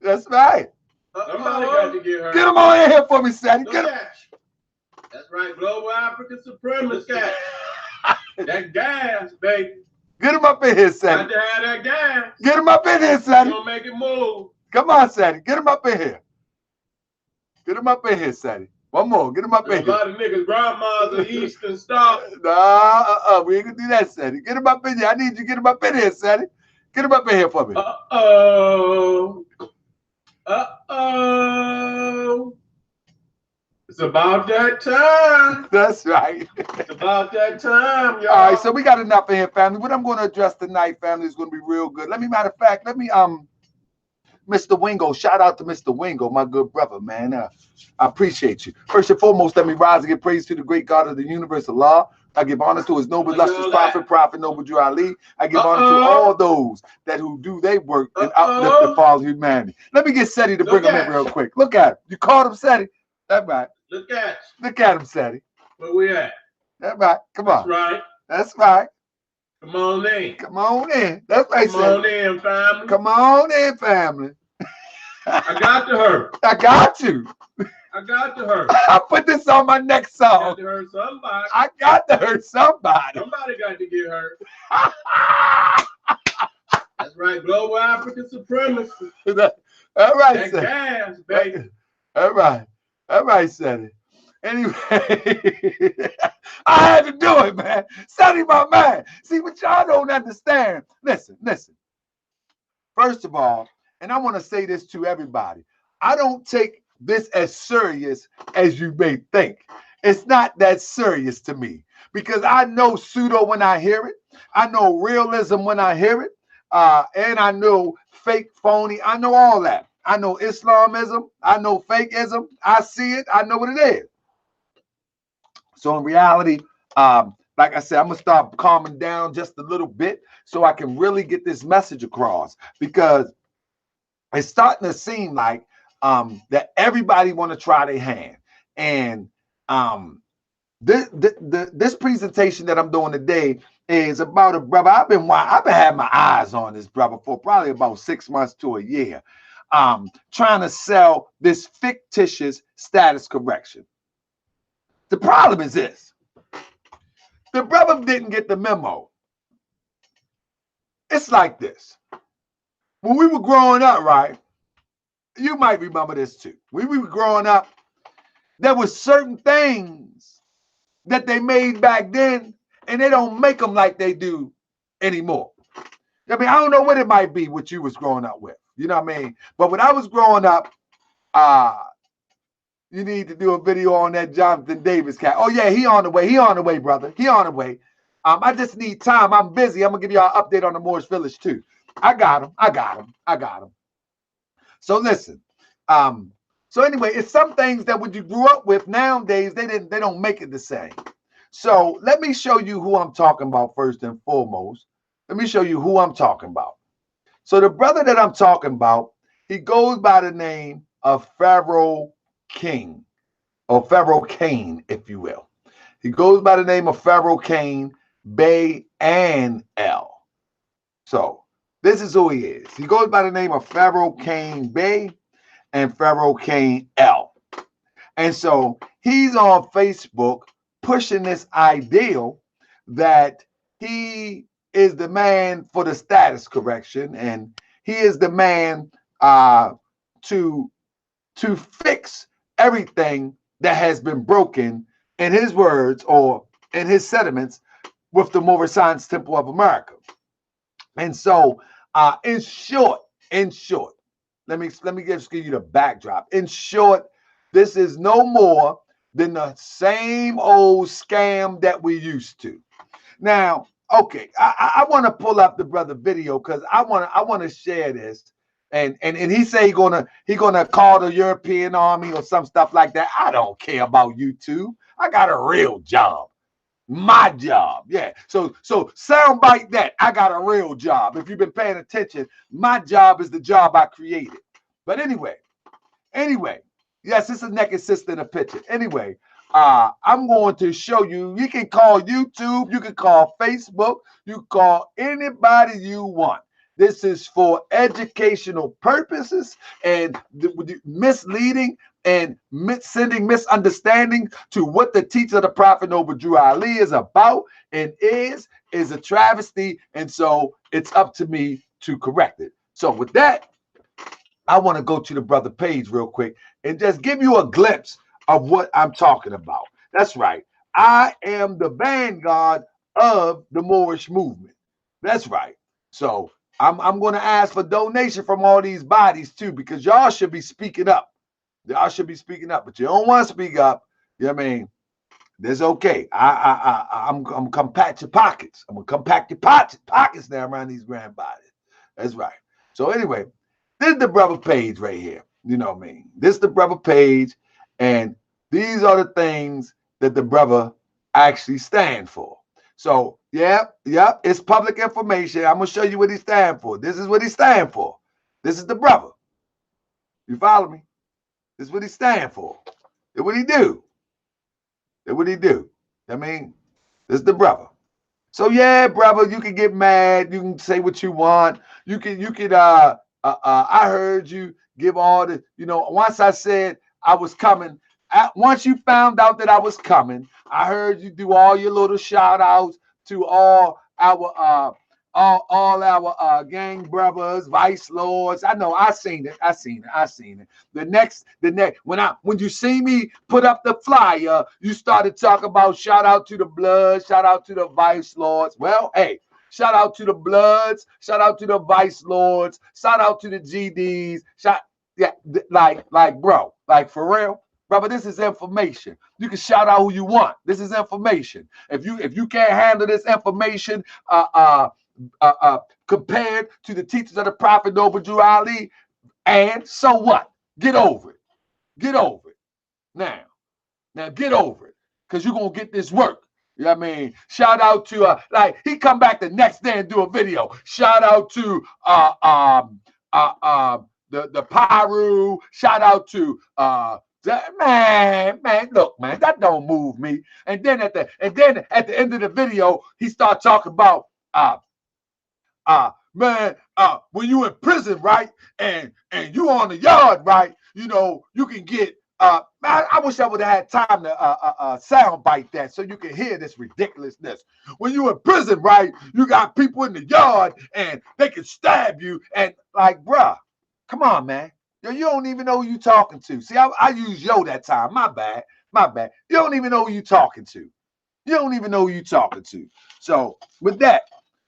That's right. Somebody got to get hurt. Get him on in here for me, Sadie. Get him. That's right, global African supremacy. That gas, baby. Get him up in here, Sadie. Got to have that gas. Get him up in here, Sadie. Gonna make it move. Come on, Sadie. Get him up in here. Get him up in here, Sadie. One more. Get him up in here. A lot of niggas' grandmas are Eastern Star. Nah, we ain't gonna do that, Sadie. Get him up in here. I need you to get him up in here, Sadie. Get him up in here for me. Uh-oh. Uh-oh. It's about that time. That's right. It's about that time, y'all. All right, so we got enough in here, family. What I'm going to address tonight, family, is going to be real good. Matter of fact, Mr. Wingo, shout out to Mr. Wingo, my good brother, man. I appreciate you. First and foremost, let me rise and give praise to the great God of the universe, Allah. I give honor to his noble, illustrious prophet Noble Drew Ali. I give honor to all those who do their work and uplift the fall of humanity. Let me get Seti to bring him in real quick. Look at him. You called him Seti. That's right. Look at him, Seti. Where we at? That's right. Come on. That's right. That's right. Come on in. Come on in. That's right, Come on in, family. Come on in, family. I got to hurt. I got you. I got to hurt. I put this on my next song. I got to hurt somebody. I got to hurt somebody. Somebody got to get hurt. That's right, global African supremacy. All right, that gas, baby. All right, Sonny. Anyway, I had to do it, man. Sonny, my man. See, what y'all don't understand. Listen. First of all, and I want to say this to everybody, I don't take this as serious as you may think. It's not that serious to me because I know pseudo when I hear it. I know realism when I hear it. And I know fake, phony. I know all that. I know Islamism. I know fakeism. I see it. I know what it is. So in reality, like I said, I'm going to start calming down just a little bit so I can really get this message across, because it's starting to seem like that everybody want to try their hand. And this presentation that I'm doing today is about a brother. I've been having my eyes on this brother for probably about 6 months to a year, trying to sell this fictitious status correction. The problem is this: the brother didn't get the memo. It's like this. When we were growing up, right? You might remember this too. When we were growing up, there were certain things that they made back then, and they don't make them like they do anymore. I mean, I don't know what it might be what you was growing up with. You know what I mean? But when I was growing up, you need to do a video on that Jonathan Davis cat. Oh, yeah, he on the way. He on the way, brother. He on the way. I just need time. I'm busy. I'm going to give you an update on the Moors Village, too. I got him. So listen. So anyway, it's some things that when you grew up with nowadays, they don't make it the same. So let me show you who I'm talking about first and foremost. Let me show you who I'm talking about. So the brother that I'm talking about, he goes by the name of Pharaoh King, or Pharaoh Kane, if you will. He goes by the name of Pharaoh Kane, Bay, and L. So this is who he is. He goes by the name of Pharaoh Kane Bay and Pharaoh Kane L. And so he's on Facebook pushing this ideal that he is the man for the status correction, and he is the man to fix everything that has been broken, in his words or in his sentiments, with the Moorish Science Temple of America. And so in short, let me just give you the backdrop. In short, this is no more than the same old scam that we used to. Now, okay, I want to pull up the brother video because I want to share this. And he say he gonna call the European army or some stuff like that. I don't care about YouTube. I got a real job. My job. Yeah. So soundbite that. I got a real job. If you've been paying attention, my job is the job I created. But anyway, yes, it's a naked sister in a picture. Anyway, I'm going to show you. You can call YouTube, you can call Facebook, you can call anybody you want. This is for educational purposes and misleading and sending misunderstanding to what the teaching of the Prophet Noble Drew Ali is about and is a travesty. And so it's up to me to correct it. So with that, I want to go to the brother page real quick and just give you a glimpse of what I'm talking about. That's right. I am the vanguard of the Moorish movement. That's right. So I'm going to ask for donation from all these bodies too, because y'all should be speaking up. Y'all should be speaking up, but you don't want to speak up. You know what I mean? That's okay. I'm compact your pockets. I'm gonna compact your pockets now around these grand bodies. That's right. So anyway, this is the brother page right here. You know what I mean? This is the brother page, and these are the things that the brother actually stand for. So yep, it's public information. I'm gonna show you what he stand for. This is what he stand for. This is the brother. You follow me? This is what he stand for. This is what he do. This is what he do. I mean, this is the brother. So yeah, brother, you can get mad. You can say what you want. You can I heard you give all the, once I said I was coming, once you found out that I was coming, I heard you do all your little shout outs to all our gang brothers, vice lords. I know, I seen it. The next when you see me put up the flyer, you started talking about shout out to the Bloods, shout out to the vice lords. Well, hey, shout out to the Bloods, shout out to the vice lords, shout out to the GDs, bro, like for real. Brother, this is information. You can shout out who you want. This is information. If you can't handle this information, compared to the teachings of the Prophet Noble Drew Ali, and so what? Get over it. Get over it. Now get over it, because you're gonna get this work. You know what I mean? Shout out to he come back the next day and do a video. Shout out to the Pyru. Shout out to man, look, man, that don't move me. And then at the end of the video, he start talking about when you in prison, right, and you on the yard, right, you can get man, I wish I would have had time to sound bite that so you can hear this ridiculousness. When you in prison, right, you got people in the yard and they can stab you, and like, bruh, come on, man. You don't even know who you talking to. See, I used yo that time. My bad. You don't even know who you talking to. So with that,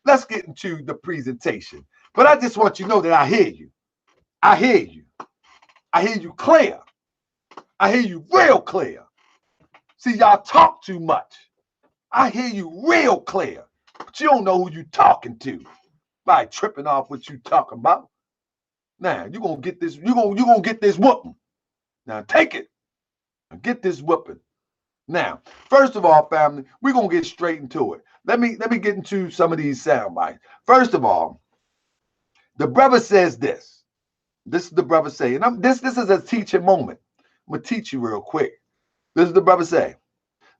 let's get into the presentation. But I just want you to know that I hear you. I hear you clear. I hear you real clear. See, y'all talk too much. I hear you real clear. But you don't know who you talking to by tripping off what you talking about. Now, you're going to get this. You're gonna get this whooping. Now, take it. Now, get this whooping. Now, first of all, family, we're going to get straight into it. Let me get into some of these sound bites. First of all, the brother says this. This is the brother saying. This is a teaching moment. I'm going to teach you real quick. This is the brother say.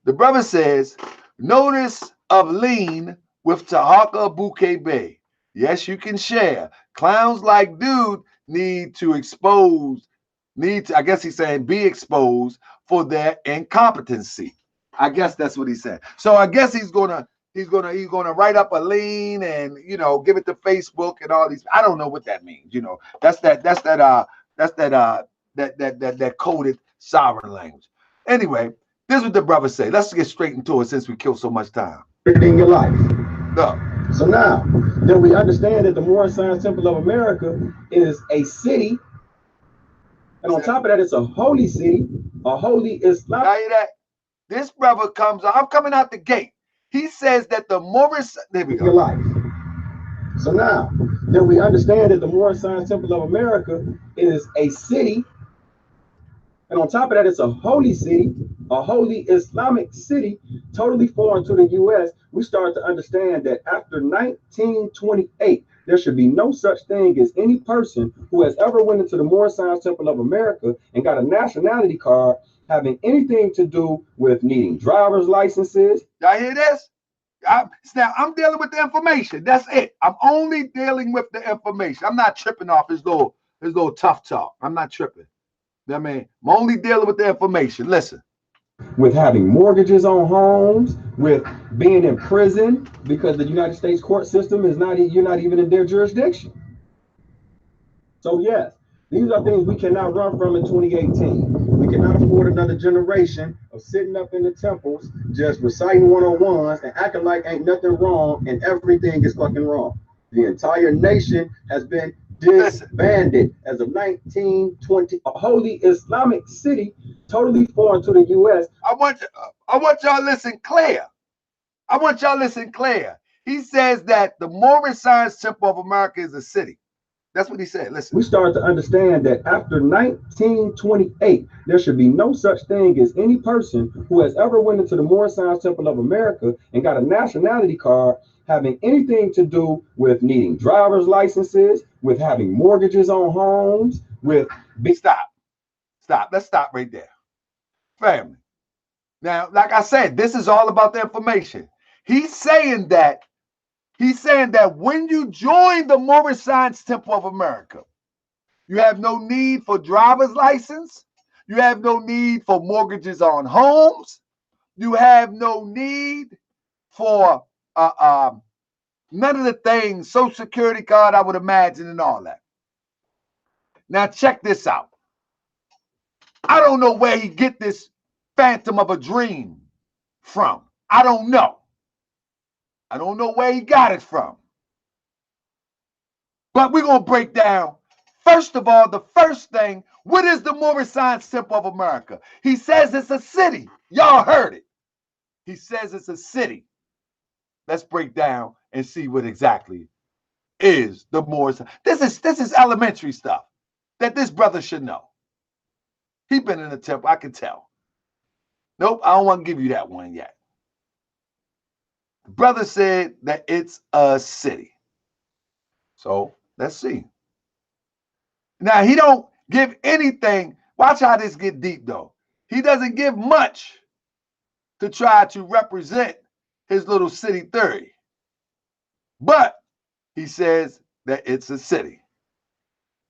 The brother says, notice of lean with Tahaka Bouquet Bay. Yes, you can share. Clowns like dude need to, I guess he's saying, be exposed for their incompetency. I guess that's what he said. So I guess he's gonna write up a lean and give it to Facebook and all these. I don't know what that means. That's that coded sovereign language. Anyway, this is what the brother say. Let's get straight into it since we killed so much time. In your life. Look. So now that we understand that the Moor Science Temple of America is a city, and on top of that, it's a holy city, a holy Islam. Now you that this brother comes. I'm coming out the gate. He says that the Moorish. There we go. Your life. So now that we understand that the Moor Science Temple of America is a city, and on top of that, it's a holy city, a holy Islamic city, totally foreign to the U.S., we start to understand that after 1928, there should be no such thing as any person who has ever went into the Moor Science Temple of America and got a nationality card having anything to do with needing driver's licenses. Y'all hear this? Now I'm dealing with the information. That's it. I'm only dealing with the information. I'm not tripping off his little tough talk. I'm not tripping. I mean, I'm only dealing with the information. Listen. With having mortgages on homes, with being in prison because the United States court system is not, you're not even in their jurisdiction. So yes, these are things we cannot run from in 2018. We cannot afford another generation of sitting up in the temples, just reciting 101s and acting like ain't nothing wrong and everything is fucking wrong. The entire nation has been disbanded as of 1920, a holy Islamic city, totally foreign to the U.S. I want y'all to listen clear. I want y'all to listen clear. He says that the Moor Science Temple of America is a city. That's what he said. Listen. We started to understand that after 1928, there should be no such thing as any person who has ever went into the Moor Science Temple of America and got a nationality card having anything to do with needing driver's licenses, with having mortgages on homes, with... Stop. Let's stop right there. Family. Now, like I said, this is all about the information. He's saying that when you join the Moor Science Temple of America, you have no need for driver's license. You have no need for mortgages on homes. You have no need for none of the things, Social Security card, I would imagine, and all that. Now, check this out. I don't know where he get this phantom of a dream from. I don't know. I don't know where he got it from. But we're going to break down, first of all, the first thing, what is the Moor Science Temple of America? He says it's a city. Y'all heard it. He says it's a city. Let's break down and see what exactly is the Moor Science. This is elementary stuff that this brother should know. He been in the temple, I can tell. Nope, I don't want to give you that one yet. The brother said that it's a city. So let's see. Now, he don't give anything. Watch how this get deep, though. He doesn't give much to try to represent his little city theory. But he says that it's a city.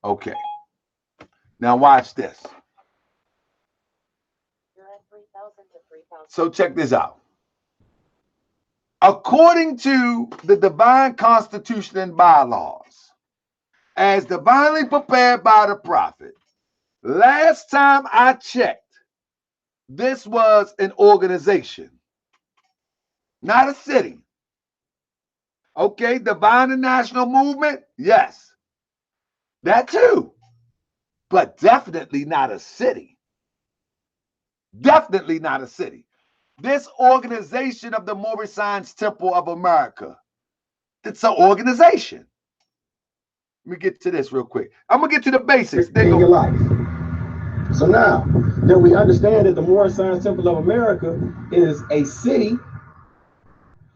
Okay. Now watch this. So check this out. According to the divine constitution and bylaws, as divinely prepared by the prophet, last time I checked, this was an organization, not a city. Okay, divine and national movement, yes, that too, but definitely not a city. Definitely not a city. This organization of the Moor Science Temple of America, it's an organization. Let me get to this real quick. I'm going to get to the basics. In your life. So now that we understand that the Moor Science Temple of America is a city,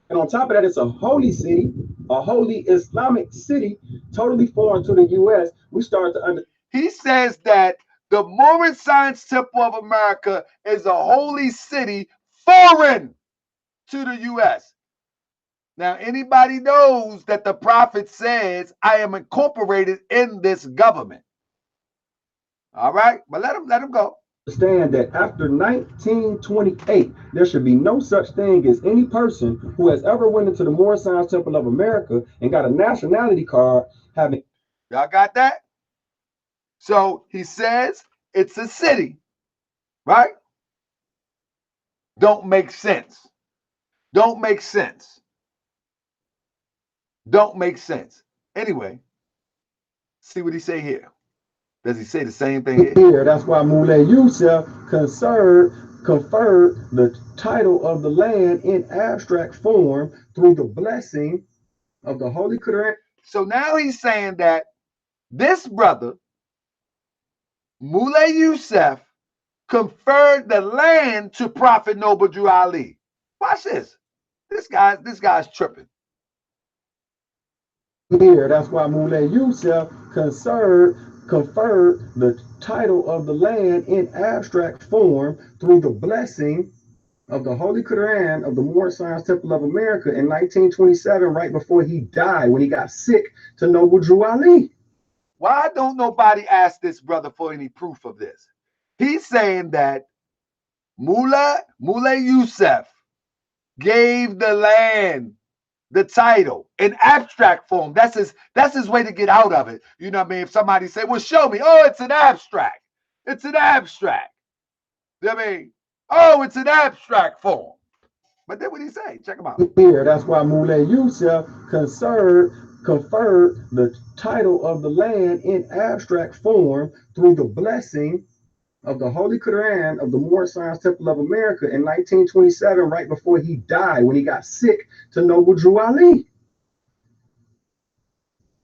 and on top of that, it's a holy city, a holy Islamic city, totally foreign to the U.S., we start to understand. He says that the Moor Science Temple of America is a holy city foreign to the U.S. Now, anybody knows that the prophet says, I am incorporated in this government. All right, but let him go. Understand that after 1928, there should be no such thing as any person who has ever went into the Moor Science Temple of America and got a nationality card having. Y'all got that? So he says it's a city, right? Don't make sense. Don't make sense. Don't make sense. Anyway, see what he say here. Does he say the same thing here? That's why Mullah Yusuf conferred the title of the land in abstract form through the blessing of the Holy Quran. So now he's saying that this brother, Mullah Yusuf, conferred the land to Prophet Noble Drew Ali. Watch this. This guy's tripping. Here, that's why Mullah Yusuf conferred the title of the land in abstract form through the blessing of the Holy Quran of the Moor Science Temple of America in 1927, right before he died, when he got sick, to Noble Drew Ali. Why don't nobody ask this brother for any proof of this? He's saying that Mullah Yusuf gave the land, the title, in abstract form. That's his way to get out of it. You know what I mean? If somebody say, well, show me. Oh, it's an abstract. It's an abstract. You know what I mean? Oh, it's an abstract form. But then what did he say? Check him out. Here, that's why Mullah Yusuf conferred the title of the land in abstract form through the blessing of the Holy Quran of the Moor Science Temple of America in 1927, right before he died, when he got sick, to Noble Drew Ali.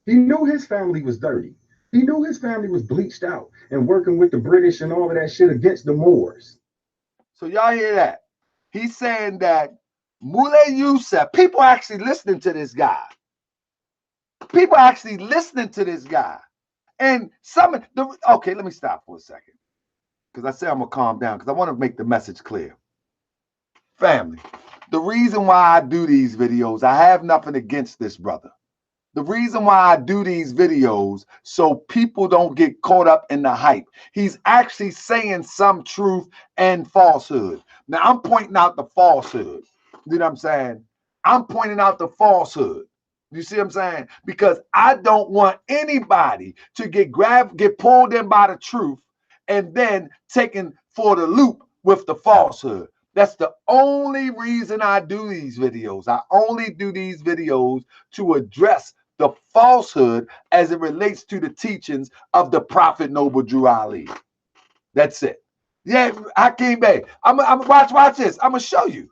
He knew his family was dirty. He knew his family was bleached out and working with the British and all of that shit against the Moors. So y'all hear that? He's saying that Mullah Yusuf, people are actually listening to this guy. People are actually listening to this guy. And okay, let me stop for a second. Because I say I'm going to calm down because I want to make the message clear. Family, the reason why I do these videos, I have nothing against this brother. The reason why I do these videos, so people don't get caught up in the hype. He's actually saying some truth and falsehood. Now, I'm pointing out the falsehood. You know what I'm saying? I'm pointing out the falsehood. You see what I'm saying? Because I don't want anybody to get pulled in by the truth and then taken for the loop with the falsehood. That's the only reason I do these videos. I only do these videos to address the falsehood as it relates to the teachings of the Prophet Noble Drew Ali. That's it. Yeah, Hakeem Bey. I'm watch this. I'm gonna show you.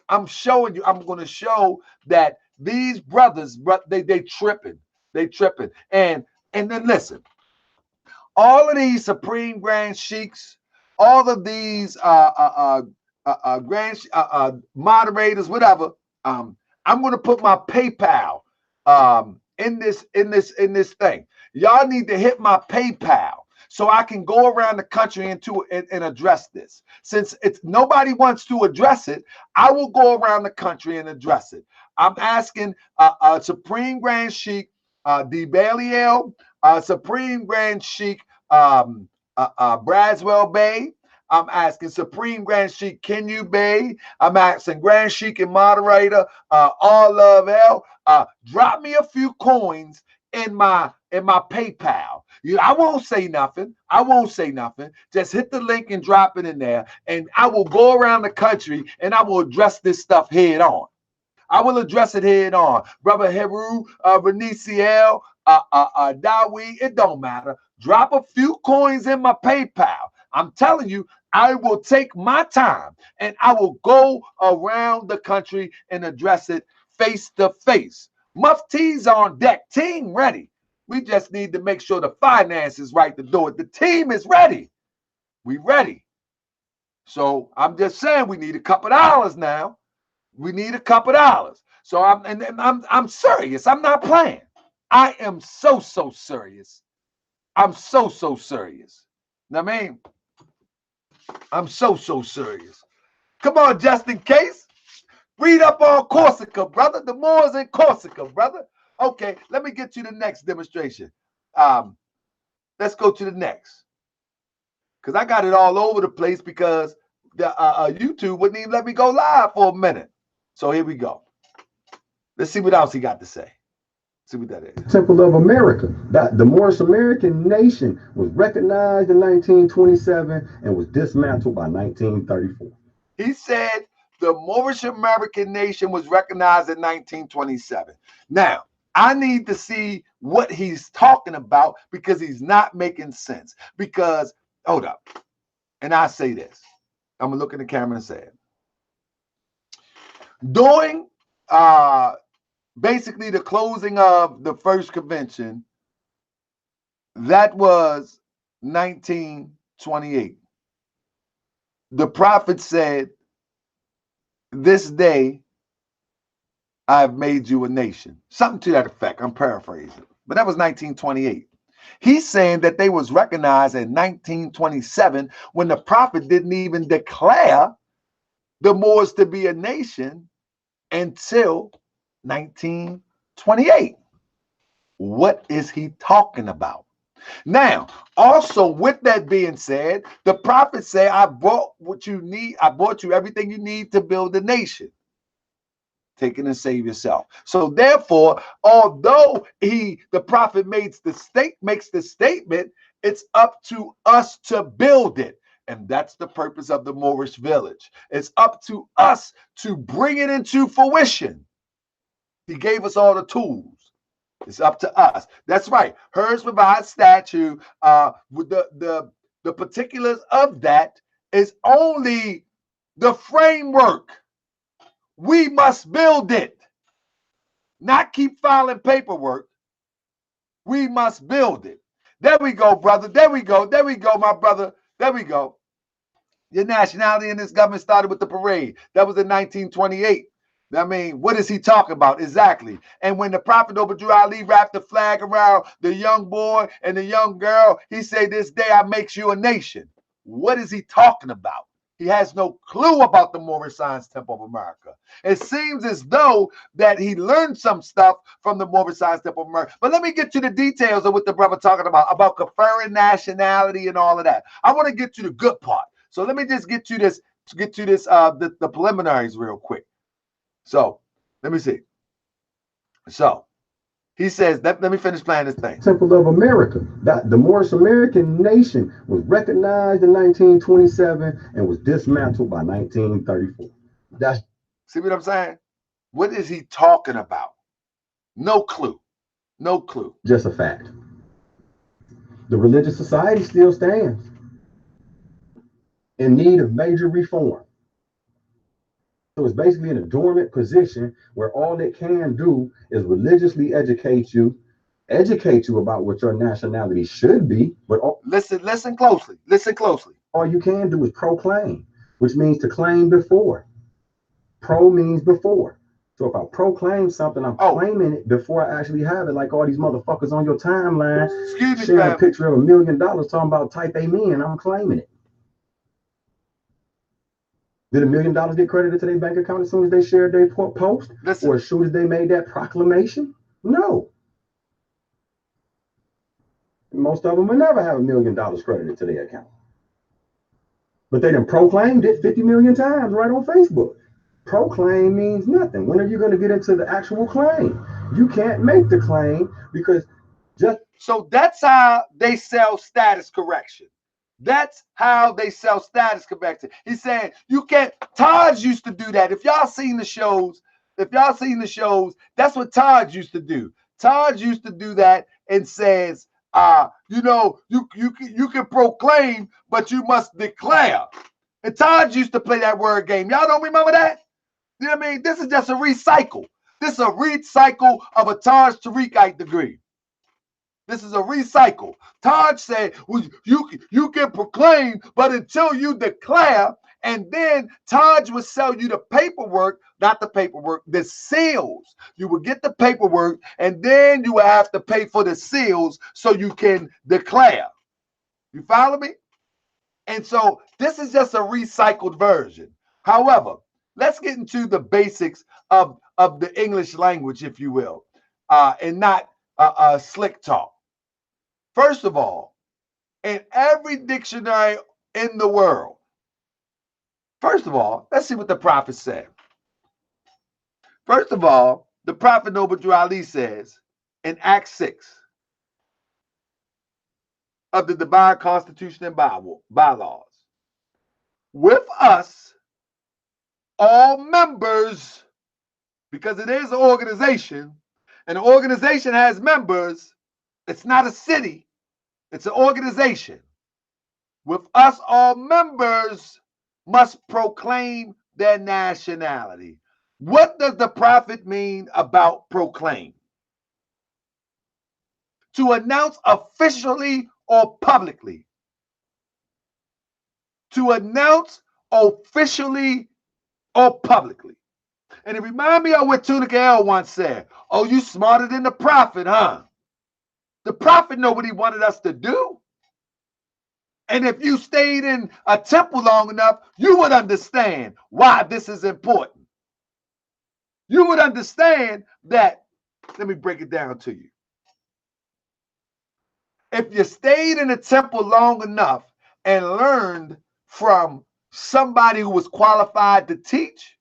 I'm showing you. I'm gonna show that these brothers, they tripping. They tripping. And then listen. All of these Supreme Grand Sheiks, all of these moderators, whatever. I'm gonna put my PayPal in this thing. Y'all need to hit my PayPal so I can go around the country and address this. Since nobody wants to address it, I will go around the country and address it. I'm asking Supreme Grand Sheikh D. Baliel, Supreme Grand Sheikh Braswell Bay. I'm asking Supreme Grand Sheikh Kenyu Bay. I'm asking Grand Sheikh and moderator All Love L. Drop me a few coins in my PayPal. I won't say nothing. I won't say nothing. Just hit the link and drop it in there, and I will go around the country and I will address this stuff head on. I will address it head on. Brother Heru, Reniciel, Dawi, it don't matter. Drop a few coins in my PayPal. I'm telling you, I will take my time and I will go around the country and address it face to face. Mufti's on deck, team ready. We just need to make sure the finance is right to do it. The team is ready. We ready. So I'm just saying we need a couple dollars now. We need a couple dollars. So I'm serious. I'm not playing. I am so serious. I'm so serious. Know what I mean? I'm so serious. Come on, just in case. Read up on Corsica, brother. The Moors in Corsica, brother. Okay, let me get you the next demonstration. Let's go to the next. Because I got it all over the place because the YouTube wouldn't even let me go live for a minute. So here we go. Let's see what else he got to say. See what that is. Temple of America. That the Moorish American nation was recognized in 1927 and was dismantled by 1934. He said the Moorish American nation was recognized in 1927. Now, I need to see what he's talking about because he's not making sense. Because, hold up. And I say this. I'm going to look in the camera and say it. During basically the closing of the first convention, that was 1928. The prophet said, "This day I've made you a nation." Something to that effect. I'm paraphrasing. But that was 1928. He's saying that they was recognized in 1927 when the prophet didn't even declare the Moors to be a nation until 1928. What is he talking about? Now, also with that being said, the prophet said, I brought what you need. I brought you everything you need to build a nation. Take it and save yourself. So therefore, although the prophet makes the statement, it's up to us to build it. And that's the purpose of the Moorish village. It's up to us to bring it into fruition. He gave us all the tools. It's up to us. That's right. Hers provides statute. With the particulars of that is only the framework. We must build it, not keep filing paperwork. We must build it. There we go, brother. There we go. There we go, my brother. There we go. Your nationality in this government started with the parade. That was in 1928. I mean, what is he talking about? Exactly. And when the Prophet Obadiah Ali wrapped the flag around the young boy and the young girl, he said, this day I make you a nation. What is he talking about? He has no clue about the Moorish Science Temple of America. It seems as though that he learned some stuff from the Moorish Science Temple of America. But let me get to the details of what the brother talking about conferring nationality and all of that. I want to get to the good part. So let me just get to this, the preliminaries real quick. So let me see. So he says, let me finish playing this thing. Temple of America. That the Moorish American nation was recognized in 1927 and was dismantled by 1934. See what I'm saying? What is he talking about? No clue. No clue. Just a fact. The religious society still stands in need of major reform. So it's basically in a dormant position where all it can do is religiously educate you about what your nationality should be. But listen closely. Listen closely. All you can do is proclaim, which means to claim before. Pro means before. So if I proclaim something, I'm claiming it before I actually have it, like all these motherfuckers on your timeline sharing a picture of $1 million talking about type amen, I'm claiming it. Did $1 million get credited to their bank account as soon as they shared their post? Listen. Or as soon as they made that proclamation? No. Most of them will never have $1 million credited to their account. But they done proclaimed it 50 million times right on Facebook. Proclaim means nothing. When are you going to get into the actual claim? You can't make the claim because just... So that's how they sell status correction. That's how they sell status correction. He's saying you can't. Taj used to do that. If y'all seen the shows, that's what Taj used to do. Taj used to do that and says, you can proclaim, but you must declare. And Taj used to play that word game. Y'all don't remember that? You know what I mean? This is just a recycle. This is a recycle of a Taj Tariqite degree. This is a recycle. Taj said, well, you can proclaim, but until you declare, and then Taj would sell you the paperwork, not the paperwork, the seals. You would get the paperwork, and then you would have to pay for the seals so you can declare. You follow me? And so this is just a recycled version. However, let's get into the basics of the English language, if you will, and not slick talk. First of all, in every dictionary in the world, first of all, let's see what the prophet said. First of all, the prophet Obadiah Ali says in Acts 6 of the divine constitution and bylaws, with us, all members, because it is an organization, and an organization has members. It's not a city. It's an organization. With us, all members must proclaim their nationality. What does the prophet mean about proclaim? To announce officially or publicly. To announce officially or publicly. And it reminds me of what Tunica L once said. Oh, you smarter than the prophet, huh? The prophet knew what he wanted us to do. And if you stayed in a temple long enough, you would understand why this is important. You would understand that. Let me break it down to you. If you stayed in a temple long enough and learned from somebody who was qualified to teach,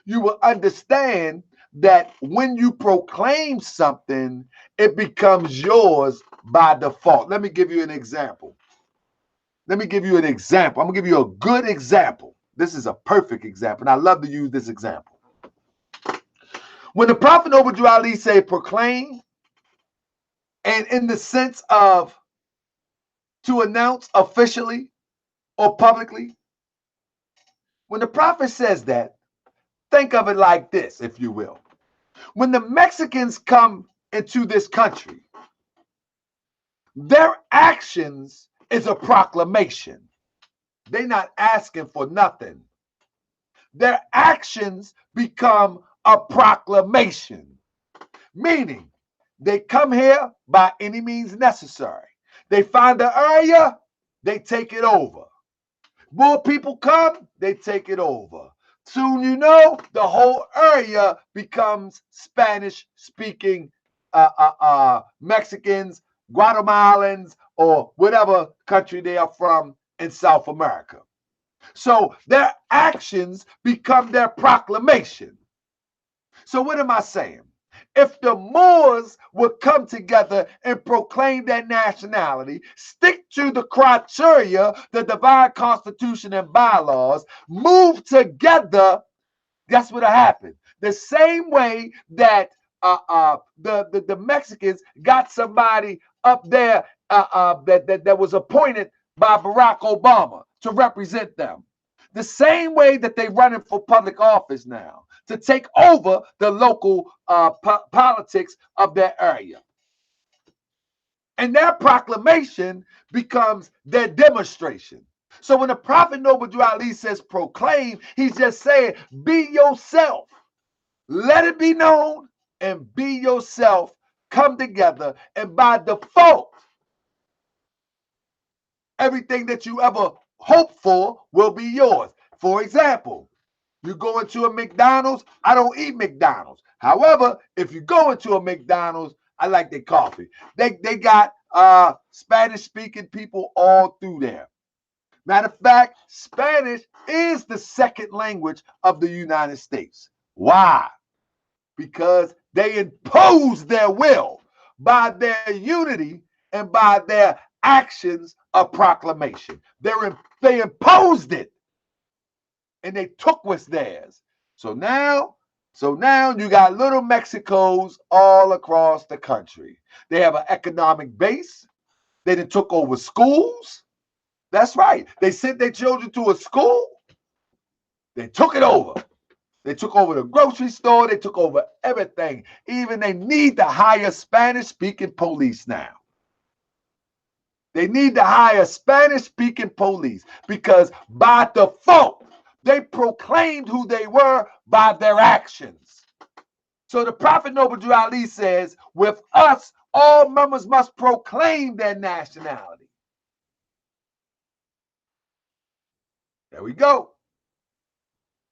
you will understand that when you proclaim something, it becomes yours by default. Let me give you an example. I'm going to give you a good example. This is a perfect example, and I love to use this example. When the Prophet Noble Ali said proclaim, and in the sense of to announce officially or publicly, when the Prophet says that, think of it like this, if you will. When the Mexicans come into this country, their actions is a proclamation. They're not asking for nothing. Their actions become a proclamation, meaning they come here by any means necessary. They find the area, they take it over. More people come, they take it over. Soon you know, the whole area becomes Spanish-speaking Mexicans, Guatemalans, or whatever country they are from in South America. So their actions become their proclamation. So what am I saying? If the Moors would come together and proclaim their nationality, stick to the criteria, the divine constitution and bylaws, move together, guess what happened? The same way that the Mexicans got somebody up there that was appointed by Barack Obama to represent them. The same way that they're running for public office now to take over the local politics of their area. And their proclamation becomes their demonstration. So when the Prophet Noble Ali says proclaim, he's just saying be yourself. Let it be known and be yourself. Come together, and by default, everything that you ever hope for will be yours. For example, you go into a McDonald's, I don't eat McDonald's. However, if you go into a McDonald's, I like their coffee. They got Spanish-speaking people all through there. Matter of fact, Spanish is the second language of the United States. Why? Because they impose their will by their unity and by their actions of proclamation. They imposed it and they took what's theirs. So now you got little Mexicos all across the country. They have an economic base. They done took over schools. That's right. They sent their children to a school. They took it over. They took over the grocery store. They took over everything. Even they need to hire Spanish-speaking police now. They need to hire Spanish-speaking police because by default, they proclaimed who they were by their actions. So the Prophet Noble Ali says, with us, all members must proclaim their nationality. There we go.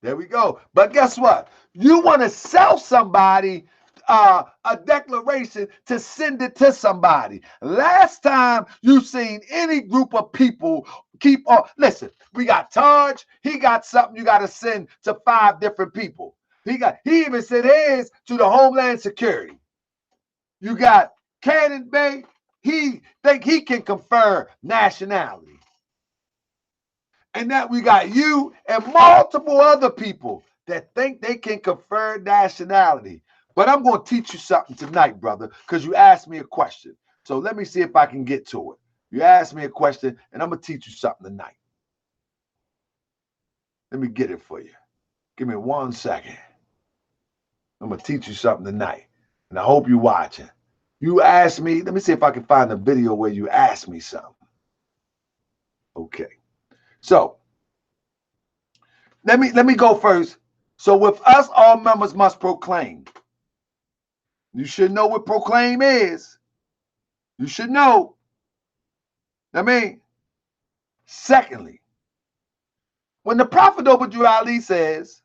There we go. But guess what? You want to sell somebody a declaration to send it to somebody. Last time you seen any group of people keep on, listen, we got Taj, he got something you got to send to 5 different people. He even sent his to the Homeland Security. You got Cannon Bay, he think he can confer nationality. And now we got you and multiple other people that think they can confer nationality. But I'm going to teach you something tonight, brother, because you asked me a question. So let me see if I can get to it. You asked me a question, and I'm going to teach you something tonight. Let me get it for you. Give me 1 second. I'm going to teach you something tonight, and I hope you're watching. You asked me, let me see if I can find a video where you asked me something. Okay. So let me go first. So with us, all members must proclaim. You should know what proclaim is. You should know. I mean, Secondly, when the Prophet Obadiah Ali says,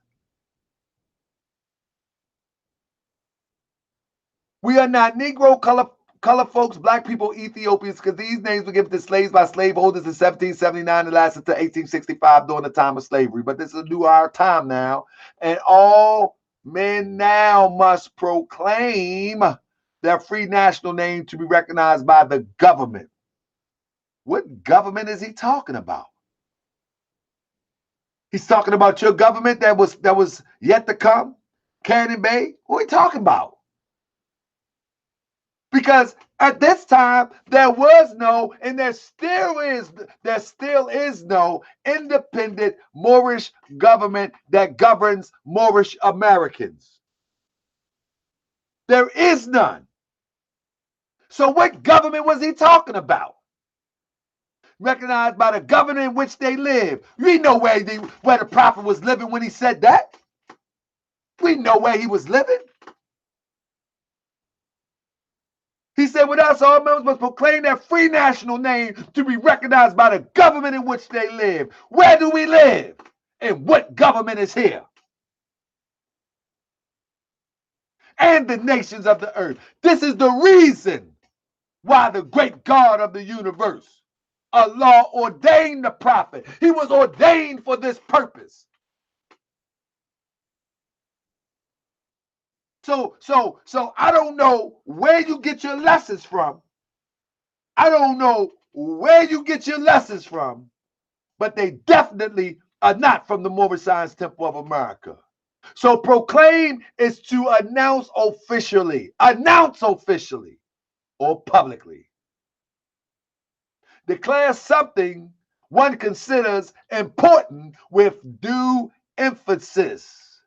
we are not Negro, color folks, black people, Ethiopians, because these names were given to slaves by slaveholders in 1779 and lasted to 1865 during the time of slavery. But this is a new our time now, and all men now must proclaim their free national name to be recognized by the government. What government is he talking about? He's talking about your government that was yet to come, Cannon Bay. What are we talking about? Because at this time there was no, and there still is no independent Moorish government that governs Moorish Americans. There is none. So what government was he talking about? Recognized by the government in which they live. We know where the prophet was living when he said that. We know where he was living. He said, with us, all members must proclaim their free national name to be recognized by the government in which they live. Where do we live? And what government is here? And the nations of the earth. This is the reason why the great God of the universe, Allah, ordained the prophet. He was ordained for this purpose. So I don't know where you get your lessons from. I don't know where you get your lessons from, but they definitely are not from the Moorish Science Temple of America. So proclaim is to announce officially or publicly. Declare something one considers important with due emphasis.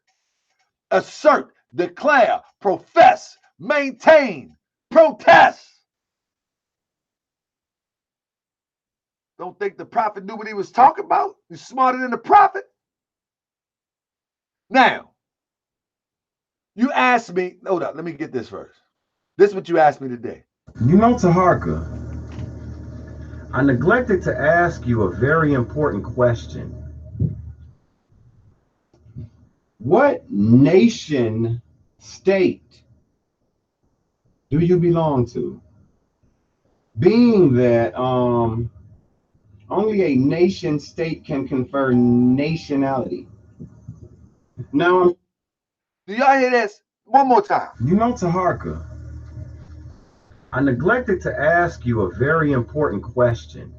Assert, declare, profess, maintain, protest. Don't think the prophet knew what he was talking about? He's smarter than the prophet. Now, you asked me, hold up, let me get this first. This is what you asked me today. You know, Taharka, I neglected to ask you a very important question. What nation state do you belong to? Being that only a nation state can confer nationality. Now, do y'all hear this? One more time. You know, Taharka, I neglected to ask you a very important question.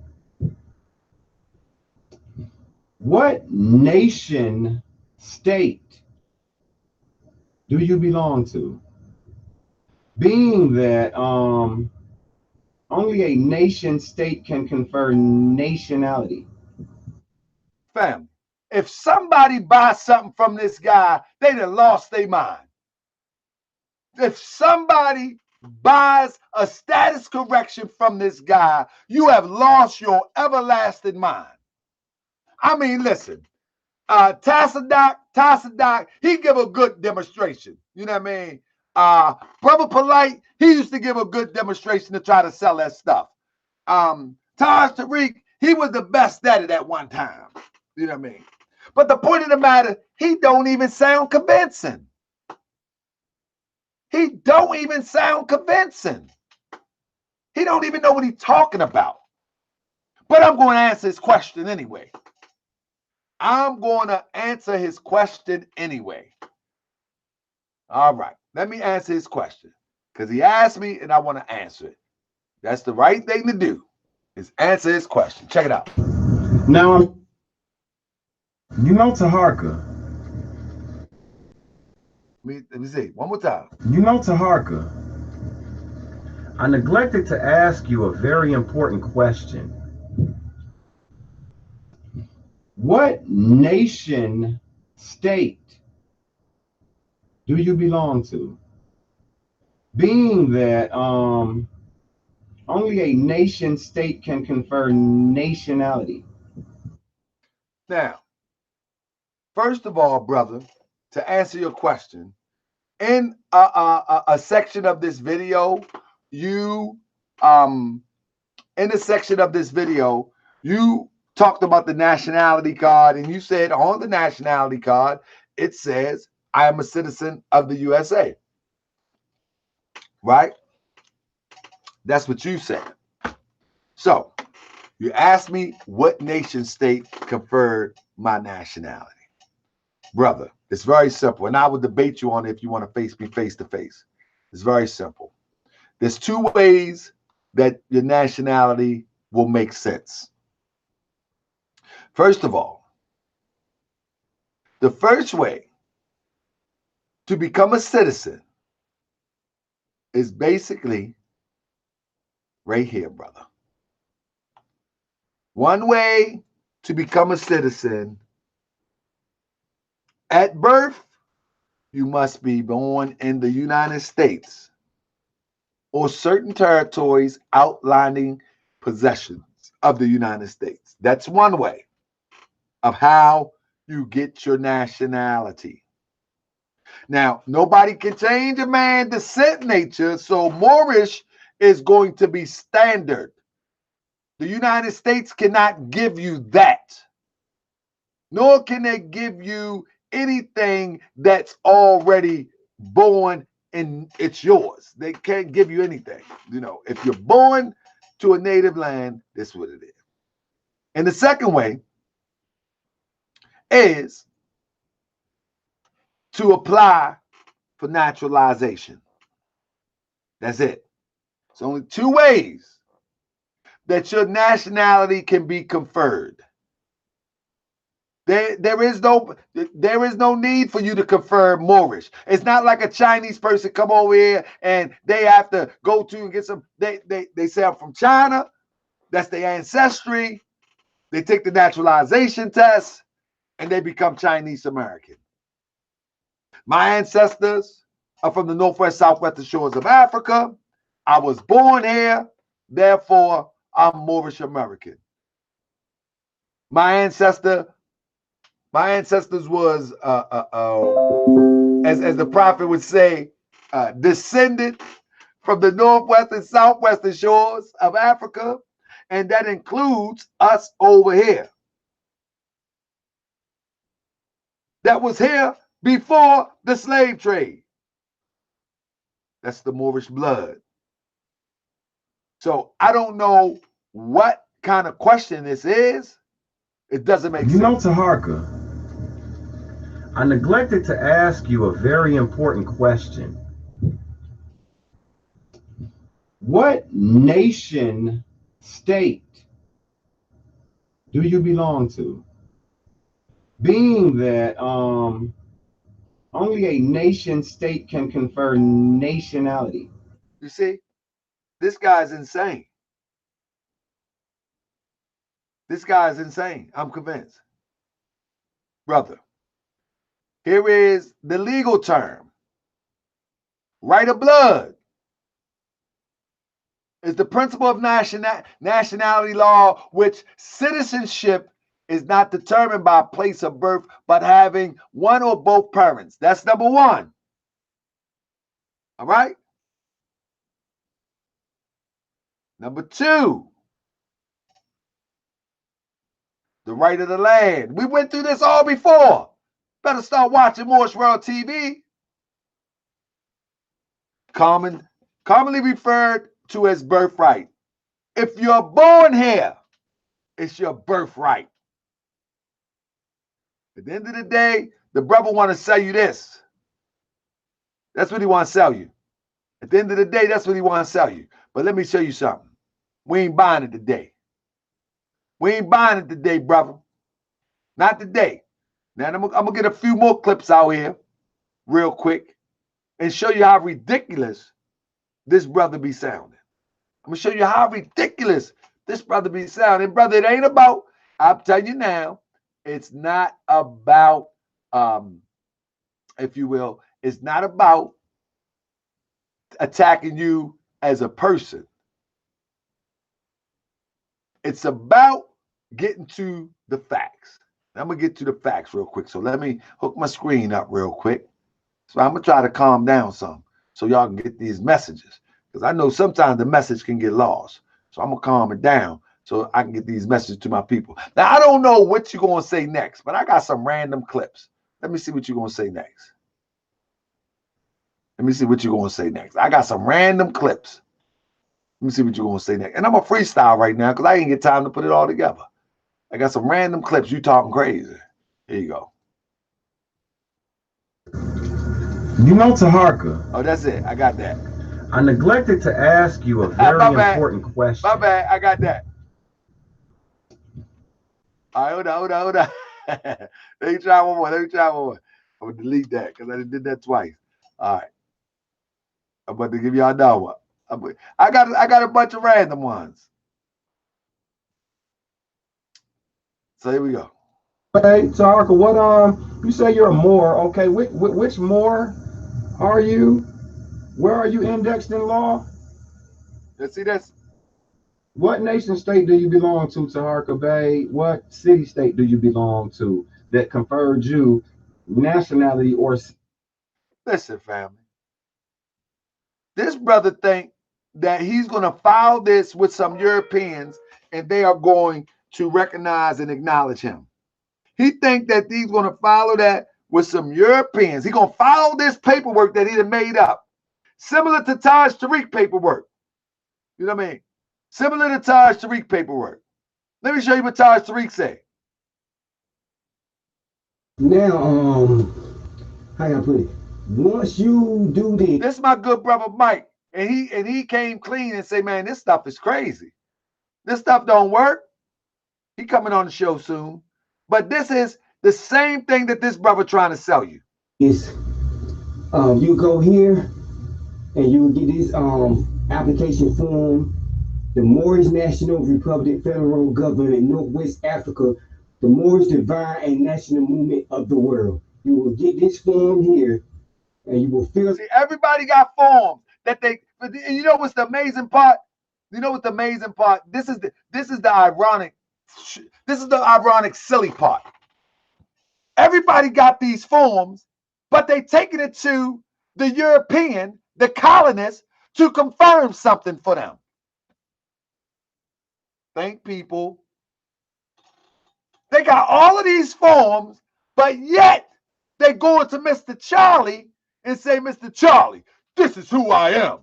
What nation state do you belong to? Being that only a nation state can confer nationality. Family, if somebody buys something from this guy, they done lost their mind. If somebody buys a status correction from this guy, you have lost your everlasting mind. I mean, listen, Tassadoc, he give a good demonstration. You know what I mean? Brother Polite, he used to give a good demonstration to try to sell that stuff. Taj Tariq, he was the best at it at one time. You know what I mean? But the point of the matter, he don't even sound convincing. He don't even sound convincing. He don't even know what he's talking about. But I'm going to answer his question anyway. I'm going to answer his question anyway. All right. Let me answer his question. Because he asked me and I want to answer it. That's the right thing to do, is answer his question. Check it out. Now, you know, Taharka. Let me see. One more time. You know, Taharka, I neglected to ask you a very important question. What nation state do you belong to? Being that only a nation state can confer nationality. Now, first of all, brother, to answer your question, in a section of this video, you talked about the nationality card, and you said on the nationality card, it says, I am a citizen of the USA. Right? That's what you said. So, you asked me what nation state conferred my nationality. Brother, it's very simple. And I will debate you on it if you want to face me face to face. It's very simple. There's two ways that your nationality will make sense. First of all, the first way to become a citizen is basically right here, brother. One way to become a citizen: at birth, you must be born in the United States or certain territories outlining possessions of the United States. That's one way of how you get your nationality. Now, nobody can change a man's descent nature, so Moorish is going to be standard. The United States cannot give you that, nor can they give you anything that's already born and it's yours. They can't give you anything. You know, if you're born to a native land, this is what it is. And the second way is to apply for naturalization. That's it. It's only two ways that your nationality can be conferred. There is no need for you to confer Moorish. It's not like a Chinese person come over here and they have to go to and get some. They say I'm from China. That's their ancestry. They take the naturalization test and they become Chinese American. My ancestors are from the northwest, southwestern shores of Africa. I was born here, therefore I'm Moorish American. My ancestors was, as the prophet would say, descended from the northwest and southwestern shores of Africa, and that includes us over here. That was here before the slave trade. That's the Moorish blood. So I don't know what kind of question this is. It doesn't make sense. You know, Taharka, I neglected to ask you a very important question. What nation state do you belong to? Being that only a nation state can confer nationality. You see, this guy's insane. This guy's insane. I'm convinced. Brother, here is the legal term. Right of blood is the principle of nationality law, which citizenship is not determined by place of birth, but having one or both parents. That's number one. All right? Number two, the right of the land. We went through this all before. Better start watching Moorish World TV. Commonly referred to as birthright. If you're born here, it's your birthright. At the end of the day, the brother want to sell you this. That's what he want to sell you. At the end of the day, that's what he want to sell you. But let me show you something. We ain't buying it today. We ain't buying it today, brother. Not today. Now, I'm going to get a few more clips out here real quick and show you how ridiculous this brother be sounding. I'm going to show you how ridiculous this brother be sounding. Brother, it ain't about, I'll tell you now, it's not about, if you will, it's not about attacking you as a person. It's about getting to the facts. I'm going to get to the facts real quick. So let me hook my screen up real quick. So I'm going to try to calm down some so y'all can get these messages. Because I know sometimes the message can get lost. So I'm going to calm it down so I can get these messages to my people. Now, I don't know what you're going to say next, but I got some random clips. Let me see what you're going to say next. Let me see what you're going to say next. I got some random clips. Let me see what you're going to say next. And I'm a freestyle right now because I ain't get time to put it all together. I got some random clips. You talking crazy. Here you go. You know, Taharka. Oh, that's it. I got that. I neglected to ask you a very important question. My bad. I got that. All right, hold on. Let me try one more. I'm going to delete that because I did that twice. All right. I'm about to give y'all another one. I got a bunch of random ones. So here we go. Hey, Taharka, what you say you're a Moor? Okay, which Moor are you? Where are you indexed in law? Let's see this. What nation state do you belong to, Taharka Bay? What city state do you belong to that conferred you nationality or? Listen, family. This brother think that he's going to file this with some Europeans and they are going to recognize and acknowledge him. He think that he's going to follow that with some Europeans. He's going to follow this paperwork that he done made up. Similar to Taj Tariq paperwork. You know what I mean? Similar to Taj Tariq paperwork. Let me show you what Taj Tariq say. Now, how you put it? Once you do this is my good brother Mike, and he came clean and say, man, this stuff is crazy. This stuff don't work. He coming on the show soon. But this is the same thing that this brother trying to sell you. Is you go here and you get this application form, the Moor National Republic Federal Government in Northwest Africa, the Moorish Divine and National Movement of the World. You will get this form here and you will fill. See, everybody got forms that they, and you know what's the amazing part? You know what's the amazing part? This is the ironic silly part. Everybody got these forms, but they taking it to the European, the colonists, to confirm something for them. Thank people. They got all of these forms, but yet they go to Mr. Charlie and say, Mr. Charlie, this is who I am.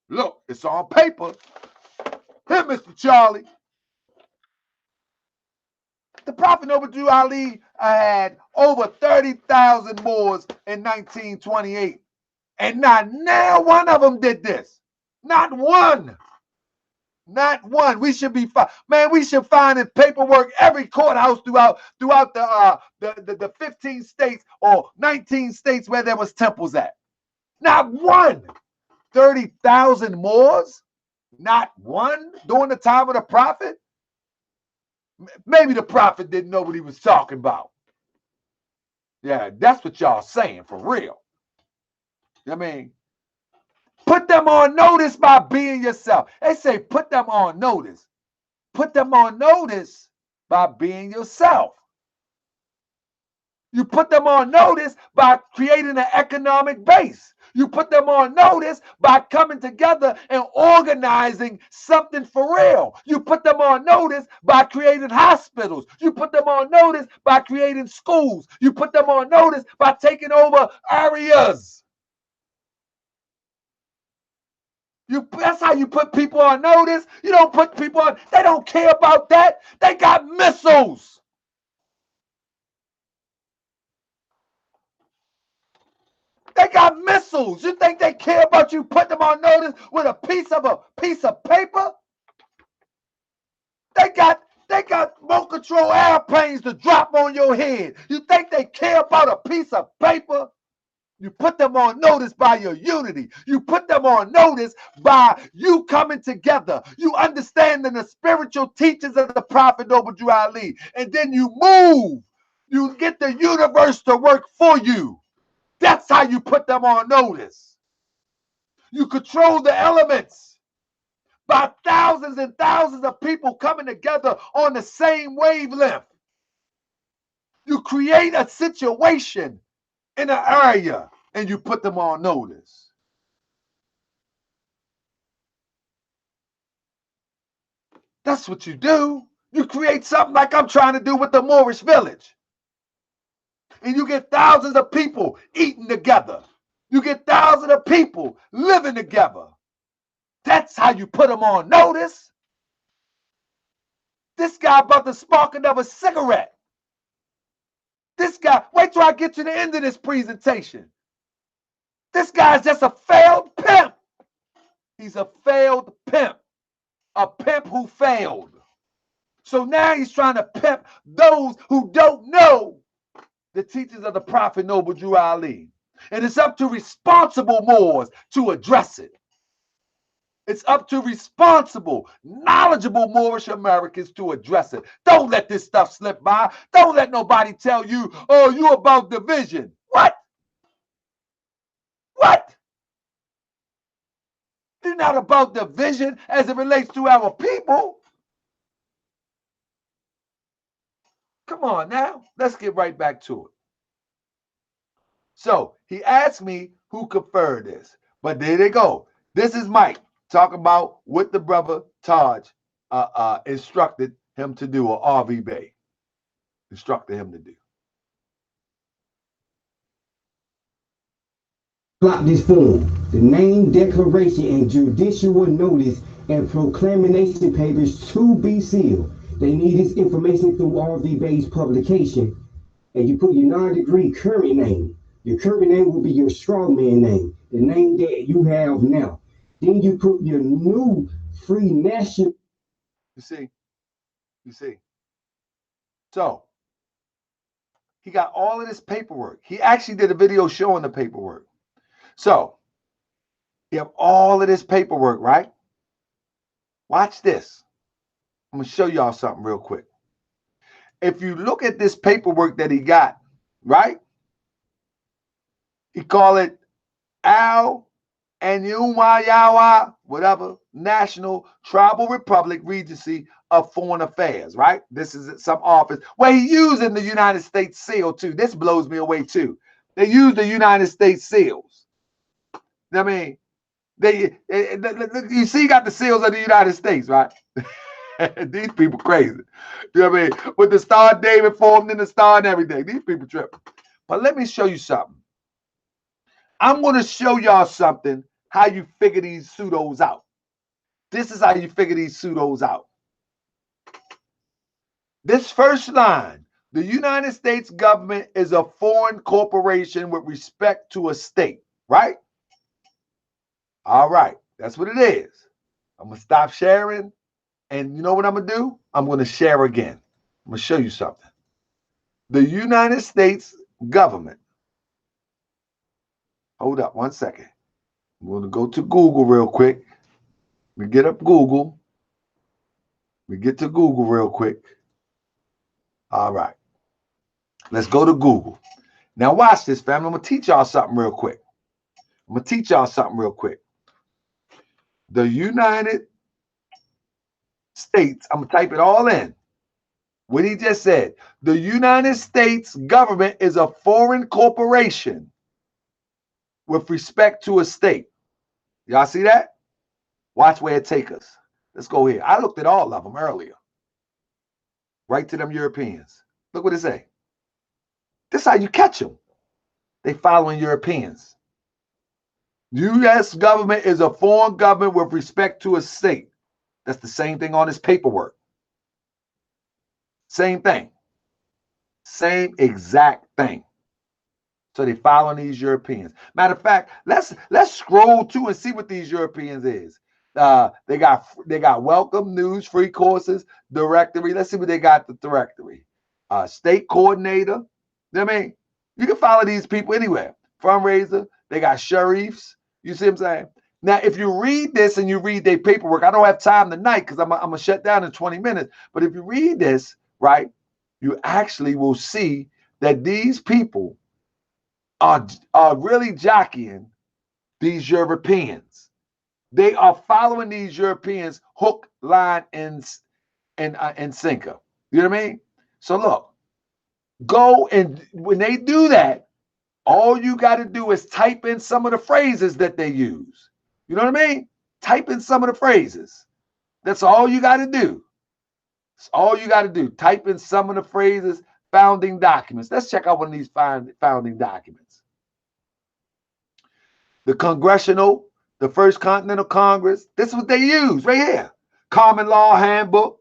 Look, it's on paper. Here, Mr. Charlie. The Prophet Noble Ali had over 30,000 Moors in 1928. And not now one of them did this. Not one. Not one. We should be man. We should find in paperwork every courthouse throughout the 15 states or 19 states where there was temples at. Not one. 30,000 Moors. Not one during the time of the Prophet. Maybe the Prophet didn't know what he was talking about. Yeah, that's what y'all saying for real. I mean, put them on notice by being yourself. They say put them on notice. Put them on notice by being yourself. You put them on notice by creating an economic base. You put them on notice by coming together and organizing something for real. You put them on notice by creating hospitals. You put them on notice by creating schools. You put them on notice by taking over areas. That's how you put people on notice. You don't put people on, they don't care about that. They got missiles. They got missiles. You think they care about you putting them on notice with a piece of paper? They got remote control airplanes to drop on your head. You think they care about a piece of paper? You put them on notice by your unity. You put them on notice by you coming together. You understanding the spiritual teachings of the Prophet Noble Drew Ali. And then you move. You get the universe to work for you. That's how you put them on notice. You control the elements by thousands and thousands of people coming together on the same wavelength. You create a situation in an area and you put them on notice. That's what you do. You create something like I'm trying to do with the Moorish village. And you get thousands of people eating together. You get thousands of people living together. That's how you put them on notice. This guy about to spark another cigarette. This guy, wait till I get to the end of this presentation. This guy's just a failed pimp. He's a failed pimp. A pimp who failed. So now he's trying to pimp those who don't know the teachings of the Prophet Noble Drew Ali. And it's up to responsible Moors to address it. It's up to responsible, knowledgeable Moorish Americans to address it. Don't let this stuff slip by. Don't let nobody tell you, oh, you about division. What? What? You're not about division as it relates to our people. Come on now. Let's get right back to it. So he asked me who conferred this. But there they go. This is Mike talking about what the brother Taj instructed him to do, or RV Bay instructed him to do. Block this form, the name, declaration, and judicial notice and proclamation papers to be sealed. They need this information through RV Bay's publication. And you put your non-degree current name. Your current name will be your strongman name, the name that you have now. Then you put your new free national. You see. So he got all of this paperwork. He actually did a video showing the paperwork. So you have all of this paperwork, right? Watch this. I'm going to show y'all something real quick. If you look at this paperwork that he got, right? He called it Al and Umayawa, whatever, National Tribal Republic Regency of Foreign Affairs, right? This is some office where he using the United States seal too. This blows me away too. They use the United States seals. I mean, you see, you got the seals of the United States, right? These people crazy. You know what I mean? With the Star of David formed in the star and everything. These people tripping. But let me show you something. I'm going to show y'all something, how you figure these pseudos out. This is how you figure these pseudos out. This first line, the United States government is a foreign corporation with respect to a state, right? All right, that's what it is. I'm going to stop sharing. And you know what I'm going to do? I'm going to share again. I'm going to show you something. The United States government. Hold up 1 second. I'm going to go to Google real quick. We get up Google. We get to Google real quick. All right. Let's go to Google. Now watch this, family. I'm going to teach y'all something real quick. The United States. I'm going to type it all in. What he just said. The United States government is a foreign corporation with respect to a state. Y'all see that? Watch where it takes us. Let's go here. I looked at all of them earlier. Right to them Europeans. Look what it say. This is how you catch them. They following Europeans. U.S. government is a foreign government with respect to a state. That's the same thing on this paperwork. Same thing. Same exact thing. So they following these Europeans. Matter of fact, let's scroll to and see what these Europeans is. They got welcome, news, free courses, directory. Let's see what they got. The directory, state coordinator. You know what I mean? You can follow these people anywhere. Fundraiser. They got sheriffs. You see what I'm saying? Now, if you read this and you read their paperwork, I don't have time tonight because I'm gonna shut down in 20 minutes. But if you read this, right, you actually will see that these people are really jockeying these Europeans. They are following these Europeans hook, line, and sinker. You know what I mean? So look, go and when they do that, all you got to do is type in some of the phrases that they use. You know what I mean? Type in some of the phrases. That's all you got to do. It's all you got to do. Type in some of the phrases, founding documents. Let's check out one of these founding documents. The the First Continental Congress. This is what they use right here. Common Law Handbook.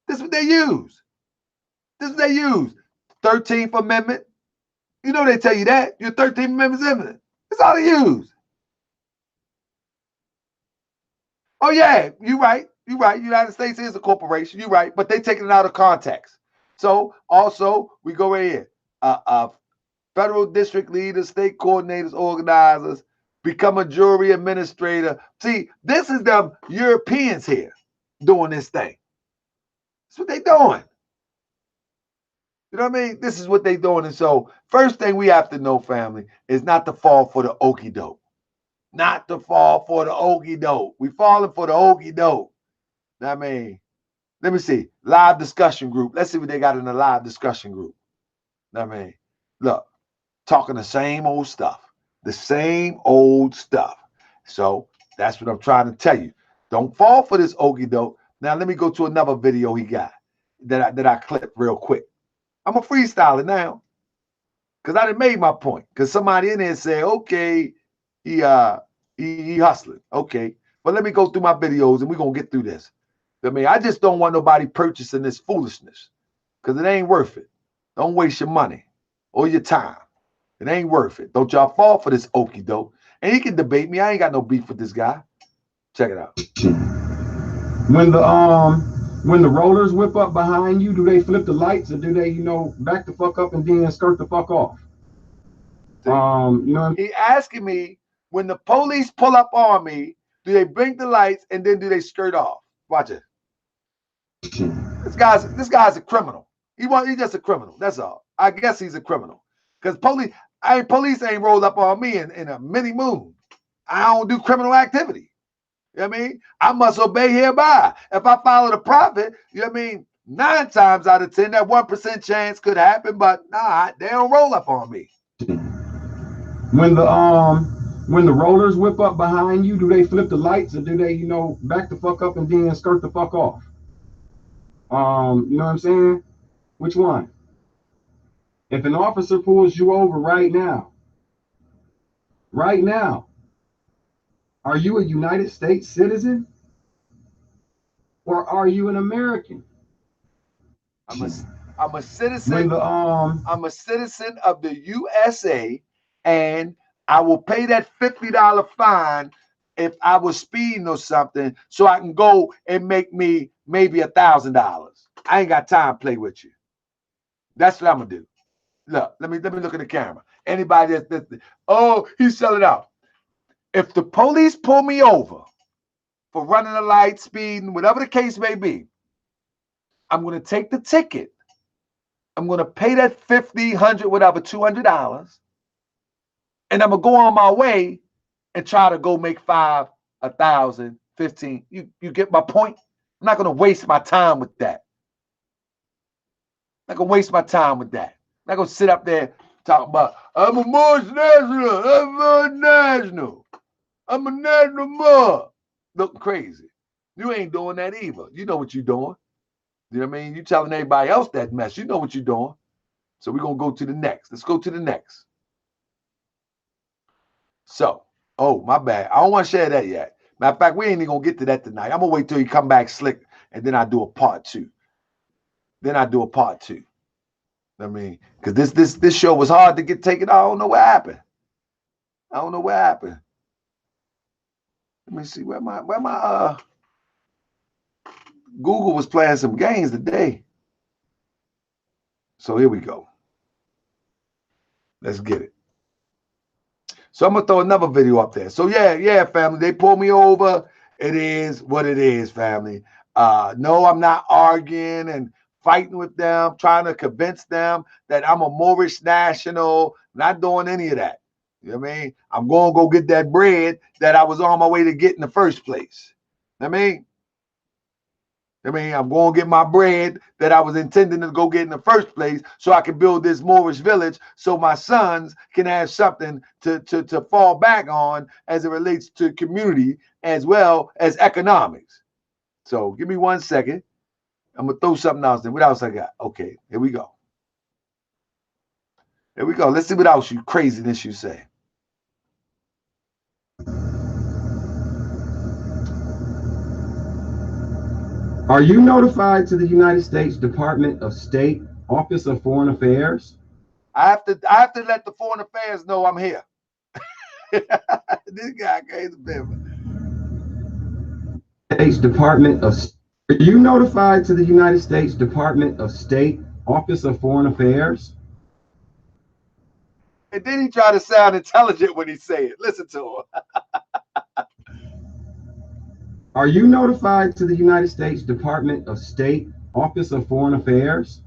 This is what they use. This is what they use. 13th Amendment. You know they tell you that. Your 13th Amendment's imminent. That's all they use. Oh, yeah, you're right. You're right. United States is a corporation. You're right. But they taking it out of context. So, also, we go right here. Federal district leaders, state coordinators, organizers, become a jury administrator. See, this is them Europeans here doing this thing. That's what they doing. You know what I mean? This is what they doing. And so, first thing we have to know, family, is not to fall for the okie doke. Not to fall for the okie doke. We falling for the okie doke. I mean, let me see. Live discussion group. Let's see what they got in the live discussion group. I mean, look, talking the same old stuff. The same old stuff. So that's what I'm trying to tell you. Don't fall for this okie doke. Now let me go to another video he got that I clipped real quick. I'm a freestyler now. Because I done made my point. Because somebody in there said, okay, he hustling. Okay. But let me go through my videos and we're gonna get through this. I mean, I just don't want nobody purchasing this foolishness. Because it ain't worth it. Don't waste your money or your time. It ain't worth it. Don't y'all fall for this okie doke. And he can debate me. I ain't got no beef with this guy. Check it out. When the rollers whip up behind you, do they flip the lights or do they, back the fuck up and then skirt the fuck off? He asking me, when the police pull up on me, do they blink the lights and then do they skirt off? Watch it. This guy's a criminal. He's just a criminal. That's all. I guess he's a criminal. Because police ain't rolled up on me in a mini moon. I don't do criminal activity. You know what I mean? I must obey hereby. If I follow the prophet, you know what I mean? 9 times out of 10, that 1% chance could happen, but nah, they don't roll up on me. When the rollers whip up behind you, do they flip the lights or do they, back the fuck up and then skirt the fuck off? You know what I'm saying? Which one? If an officer pulls you over right now, are you a United States citizen or are you an American? I'm a citizen. I'm a citizen of the USA, and I will pay that $50 fine if I was speeding or something, so I can go and make me maybe $1,000. I ain't got time to play with you. That's what I'm gonna do. Look, let me look at the camera. Anybody that's oh, he's selling out. If the police pull me over for running a light, speeding, whatever the case may be, I'm gonna take the ticket. I'm gonna pay that $50, $100, whatever, $200, and I'm gonna go on my way and try to go make 5, 1,000, 15. You get my point? I'm not gonna waste my time with that. I'm not gonna waste my time with that. I'm not gonna sit up there talking about I'm a Moor National, I'm a national Moor. Looking crazy. You ain't doing that either. You know what you're doing. You know what I mean? You telling everybody else that mess. You know what you're doing. So we're gonna go to the next. Let's go to the next. So, oh, my bad. I don't want to share that yet. Matter of fact, we ain't even gonna get to that tonight. I'm gonna wait till you come back slick, and then I do a part 2. I mean, because this show was hard to get taken. I don't know what happened. Let me see where my Google was playing some games today. So here we go. Let's get it. So I'm gonna throw another video up there. So yeah, family, they pulled me over. It is what it is, family. No, I'm not arguing and fighting with them, trying to convince them that I'm a Moorish national. Not doing any of that. You know what I mean? I'm going to go get that bread that I was on my way to get in the first place. You know what I mean, I'm going to get my bread that I was intending to go get in the first place so I can build this Moorish village so my sons can have something to fall back on as it relates to community as well as economics. So give me 1 second. I'm gonna throw something else in. What else I got? Okay, here we go. Here we go. Let's see what else you craziness you say. Are you notified to the United States Department of State, Office of Foreign Affairs? I have to let the foreign affairs know I'm here. This guy crazy, man. States Department of Are you notified to the United States Department of State, Office of Foreign Affairs? And then he tried to sound intelligent when he say it. Listen to him. Are you notified to the United States Department of State, Office of Foreign Affairs?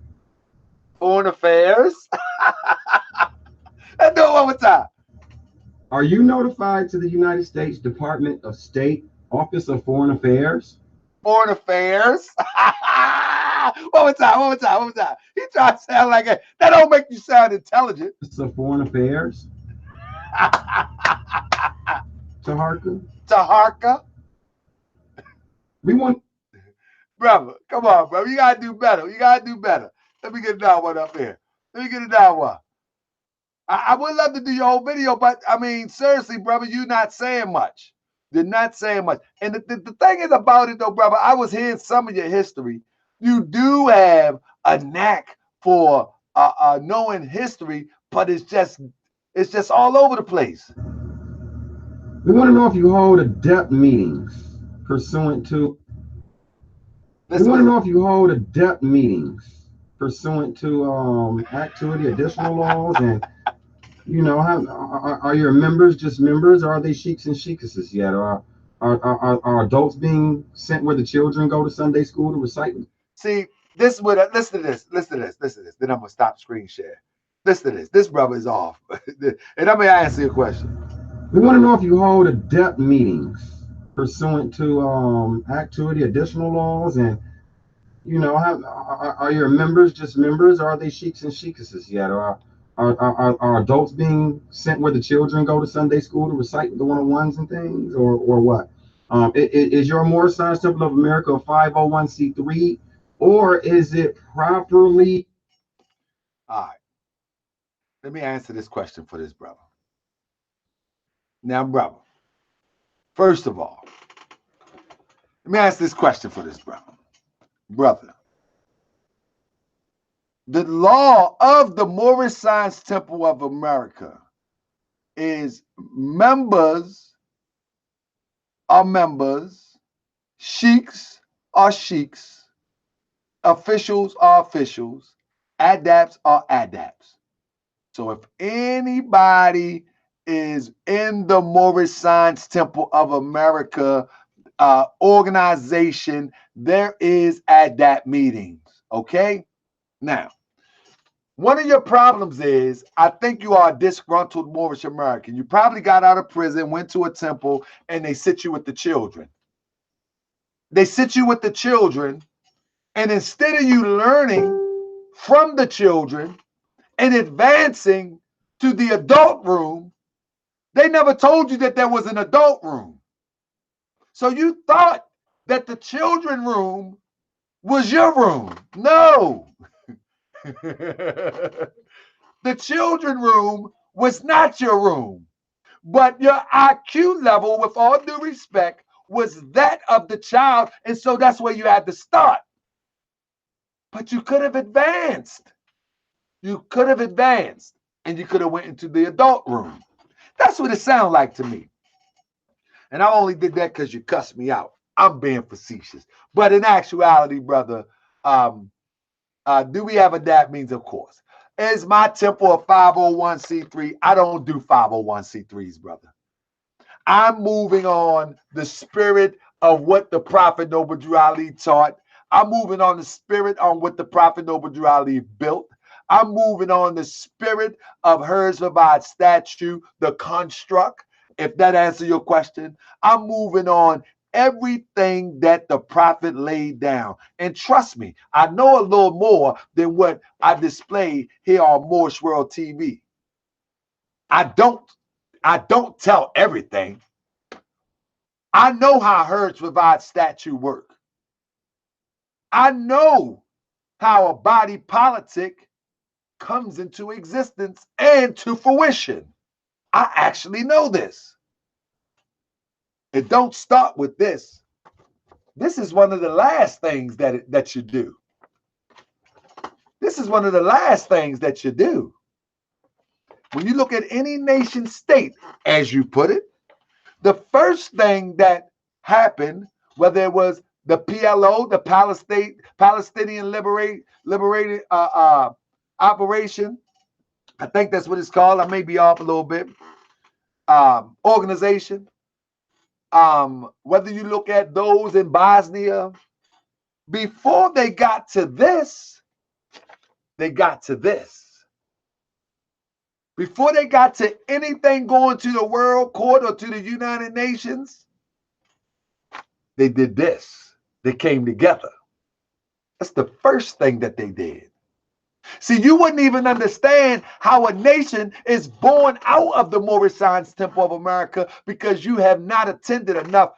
Foreign affairs? Let's do it one more time. Are you notified to the United States Department of State, Office of Foreign Affairs? Foreign affairs? One more time. He tried to sound like it. That don't make you sound intelligent. Office of Foreign Affairs? Taharka? We want... Brother, come on, bro. You gotta do better. Let me get that one up here. I would love to do your whole video, but I mean, seriously, brother, you're not saying much. You're not saying much. And the thing is about it, though, brother, I was hearing some of your history. You do have a knack for knowing history, but it's just all over the place. We want to know if you hold adept meetings pursuant to... activity, additional laws, and are your members just members, or are they sheiks and sheikesses yet? Or are adults being sent where the children go to Sunday school to recite? See, this would listen to this. Then I'm gonna stop screen share. Listen to this. This brother is off. And I'm gonna answer your question. We want to know if you hold adept meetings pursuant to activity, additional laws, and are your members just members, or are they sheiks and sheikesses yet? Or are adults being sent where the children go to Sunday school to recite the 101s and things, or what? Is your Moor Science Temple of America a 501c3, or is it properly? All right. Let me answer this question for this brother. Now, brother, first of all, let me ask this question for this brother. Brother, the law of the Moor Science Temple of America is members are members, sheiks are sheiks, officials are officials, adapts are adapts. So if anybody is in the Moor Science Temple of America organization, there is adapt meetings. Okay? Now, one of your problems is, I think you are a disgruntled Moorish American. You probably got out of prison, went to a temple, and they sit you with the children. And instead of you learning from the children and advancing to the adult room, they never told you that there was an adult room. So you thought that the children room was your room. No. The children room was not your room, but your IQ level, with all due respect, was that of the child, and so that's where you had to start. But you could have advanced. And you could have went into the adult room. That's what it sounds like to me. And I only did that because you cussed me out. I'm being facetious. But in actuality, brother, do we have adapt means? Of course. Is my temple a 501c3? I don't do 501c3s, brother. I'm moving on the spirit of what the Prophet Noble Drew Ali taught. I'm moving on the spirit on what the Prophet Noble Drew Ali built. I'm moving on the spirit of Herzlivad statue, the construct, if that answers your question. I'm moving on everything that the Prophet laid down. And trust me, I know a little more than what I display here on Moorish World TV. I don't tell everything. I know how Herzlivad statue work. I know how a body politic comes into existence and to fruition. I actually know this. It don't start with this. This is one of the last things that you do. This is one of the last things that you do. When you look at any nation state, as you put it, the first thing that happened, whether it was the PLO, the Palestinian Liberated Operation, I think that's what it's called. I may be off a little bit. Organization. Whether you look at those in Bosnia, before they got to this, they got to this. Before they got to anything going to the World Court or to the United Nations, they did this. They came together. That's the first thing that they did. See, you wouldn't even understand how a nation is born out of the Moorish Science Temple of America because you have not attended enough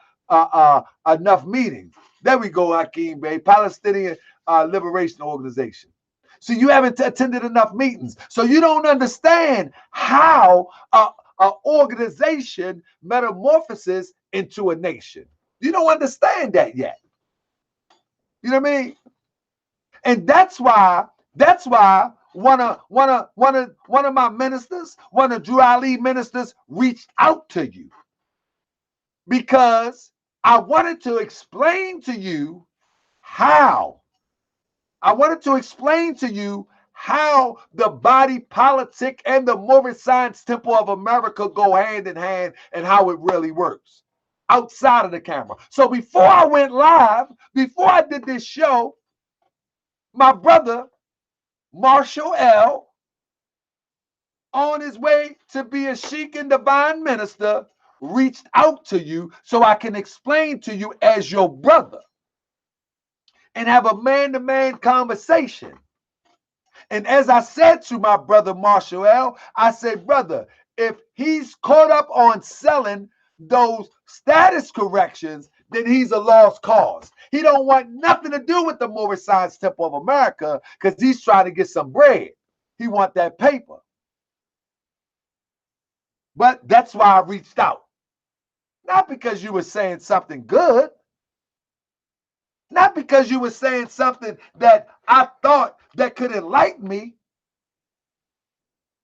meetings. There we go, Hakeem Bey, Palestinian Liberation Organization. So you haven't attended enough meetings. So you don't understand how an organization metamorphoses into a nation. You don't understand that yet. You know what I mean? And that's why one of my ministers, one of Drew Ali ministers, reached out to you because I wanted to explain to you how. I wanted to explain to you how the body politic and the Moorish Science Temple of America go hand in hand and how it really works outside of the camera. So before I went live, before I did this show, my brother, Marshall L., on his way to be a Sheikh and Divine Minister, reached out to you so I can explain to you as your brother and have a man-to-man conversation. And as I said to my brother Marshall L., I said, brother, if he's caught up on selling those status corrections, then he's a lost cause. He don't want nothing to do with the Moorish Science Temple of America because he's trying to get some bread. He want that paper. But that's why I reached out. Not because you were saying something good. Not because you were saying something that I thought that could enlighten me,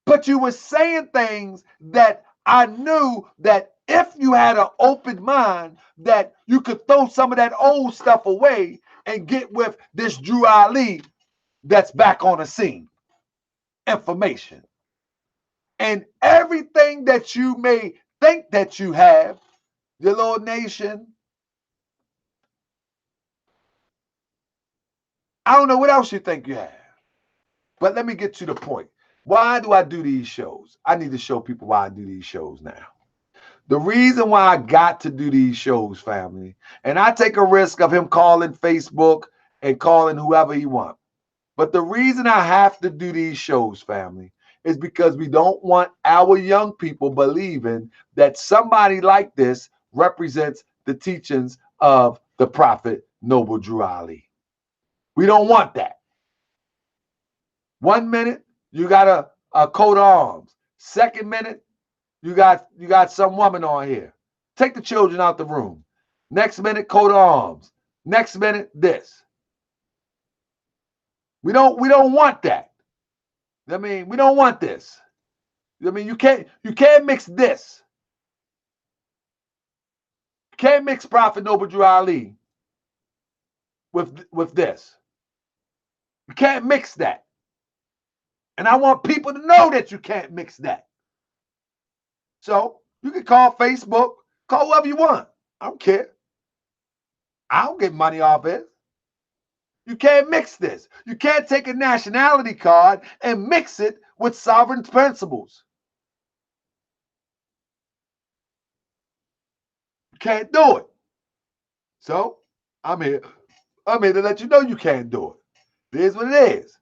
but you were saying things that I knew that if you had an open mind, that you could throw some of that old stuff away and get with this Drew Ali that's back on the scene. Information. And everything that you may think that you have, your little nation, I don't know what else you think you have. But let me get to the point. Why do I do these shows? I need to show people why I do these shows now. The reason why I got to do these shows, family, and I take a risk of him calling Facebook and calling whoever he wants. But the reason I have to do these shows, family, is because we don't want our young people believing that somebody like this represents the teachings of the Prophet Noble Drew Ali. We don't want that. 1 minute, you got a coat of arms. Second minute, you got some woman on here. Take the children out the room. Next minute, coat of arms. Next minute, this. We don't want that. I mean, we don't want this. I mean, you can't mix this. You can't mix Prophet Noble Drew Ali with this. You can't mix that. And I want people to know that you can't mix that. So you can call Facebook, call whoever you want. I don't care. I don't get money off it. You can't mix this. You can't take a nationality card and mix it with sovereign principles. You can't do it. So I'm here to let you know you can't do it. It is what it is.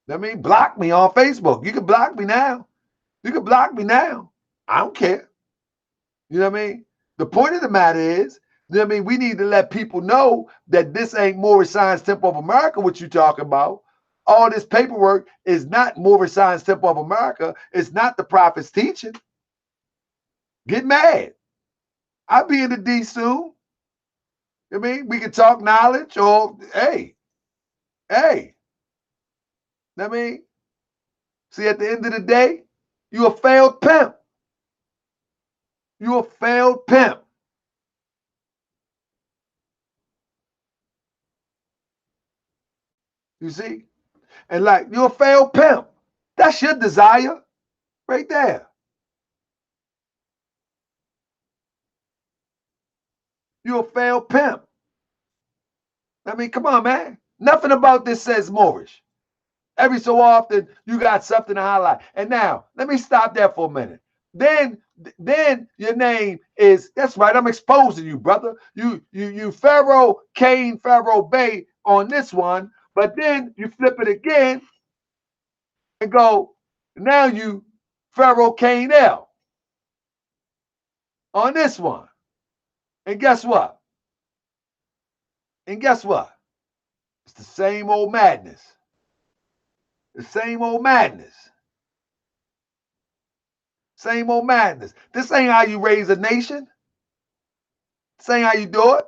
I mean, block me on Facebook. You can block me now. You can block me now. I don't care. You know what I mean? The point of the matter is You know what I mean? We need to let people know that this ain't Moorish Science Temple of America, what you talking about. All this paperwork is not Moorish Science Temple of America. It's not the prophet's teaching. Get mad. I'll be in the D soon. I mean, we can talk knowledge or, hey. I mean, see, at the end of the day, you a failed pimp. You a failed pimp. You see? And like, you're a failed pimp. That's your desire right there. You're a failed pimp. I mean, come on, man. Nothing about this says Moorish. Every so often, you got something to highlight. And now, let me stop there for a minute. Then your name is, that's right, I'm exposing you, brother. You Pharaoh Cain, Pharaoh Bay on this one, but then you flip it again and go, now you Pharaoh Cain L on this one. And guess what? It's the same old madness. The same old madness. Same old madness. This ain't how you raise a nation. This ain't how you do it.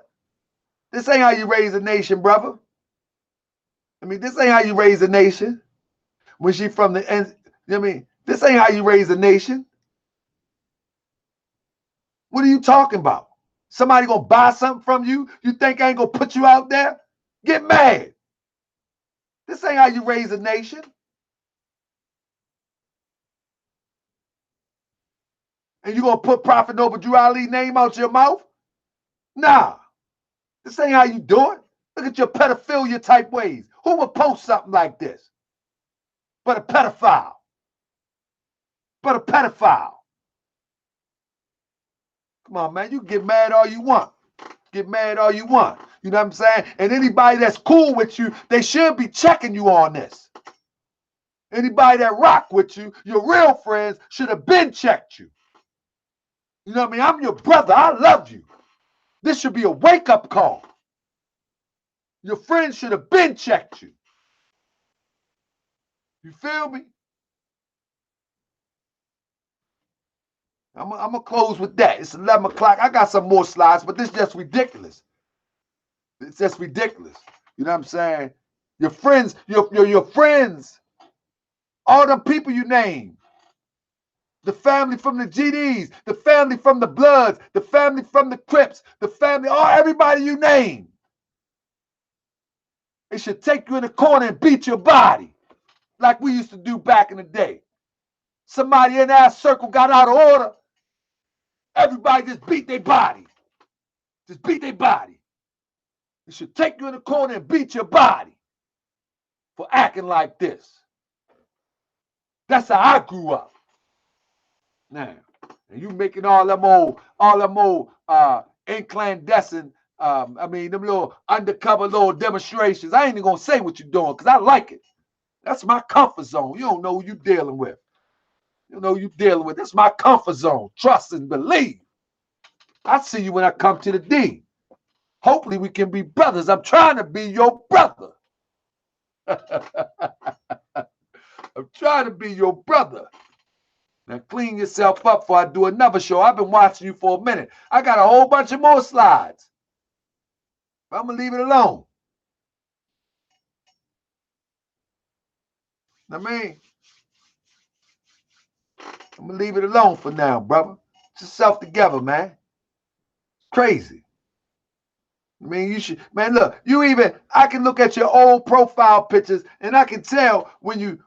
This ain't how you raise a nation, brother. I mean, this ain't how you raise a nation. When she from the end, I mean, this ain't how you raise a nation. What are you talking about? Somebody gonna buy something from you? You think I ain't gonna put you out there? Get mad. This ain't how you raise a nation. And you gonna put Prophet Noble Drew Ali name out your mouth? Nah. This ain't how you do it. Look at your pedophilia type ways. Who would post something like this? But a pedophile. Come on, man. You can get mad all you want. You know what I'm saying? And anybody that's cool with you, they should be checking you on this. Anybody that rock with you, your real friends, should have been checked you. You know what I mean? I'm your brother. I love you. This should be a wake-up call. Your friends should have been checked you. You feel me? I'm going to close with that. It's 11 o'clock. I got some more slides, but this is just ridiculous. It's just ridiculous. You know what I'm saying? Your friends, your friends, all the people you name, the family from the GDs, the family from the Bloods, the family from the Crips, the family, everybody you name. They should take you in the corner and beat your body like we used to do back in the day. Somebody in our circle got out of order. Everybody just beat their body. They should take you in the corner and beat your body for acting like this. That's how I grew up. Now, and you making all them old incandescent, them little undercover little demonstrations. I ain't even gonna say what you're doing because I like it. That's my comfort zone. You don't know who you're dealing with. That's my comfort zone. Trust and believe. I see you when I come to the D. Hopefully we can be brothers. I'm trying to be your brother. I'm trying to be your brother. Now clean yourself up before I do another show. I've been watching you for a minute. I got a whole bunch of more slides. I'm going to leave it alone. I'm going to leave it alone for now, brother. Get yourself together, man. Crazy. I mean, you should, man, look, I can look at your old profile pictures and I can tell when you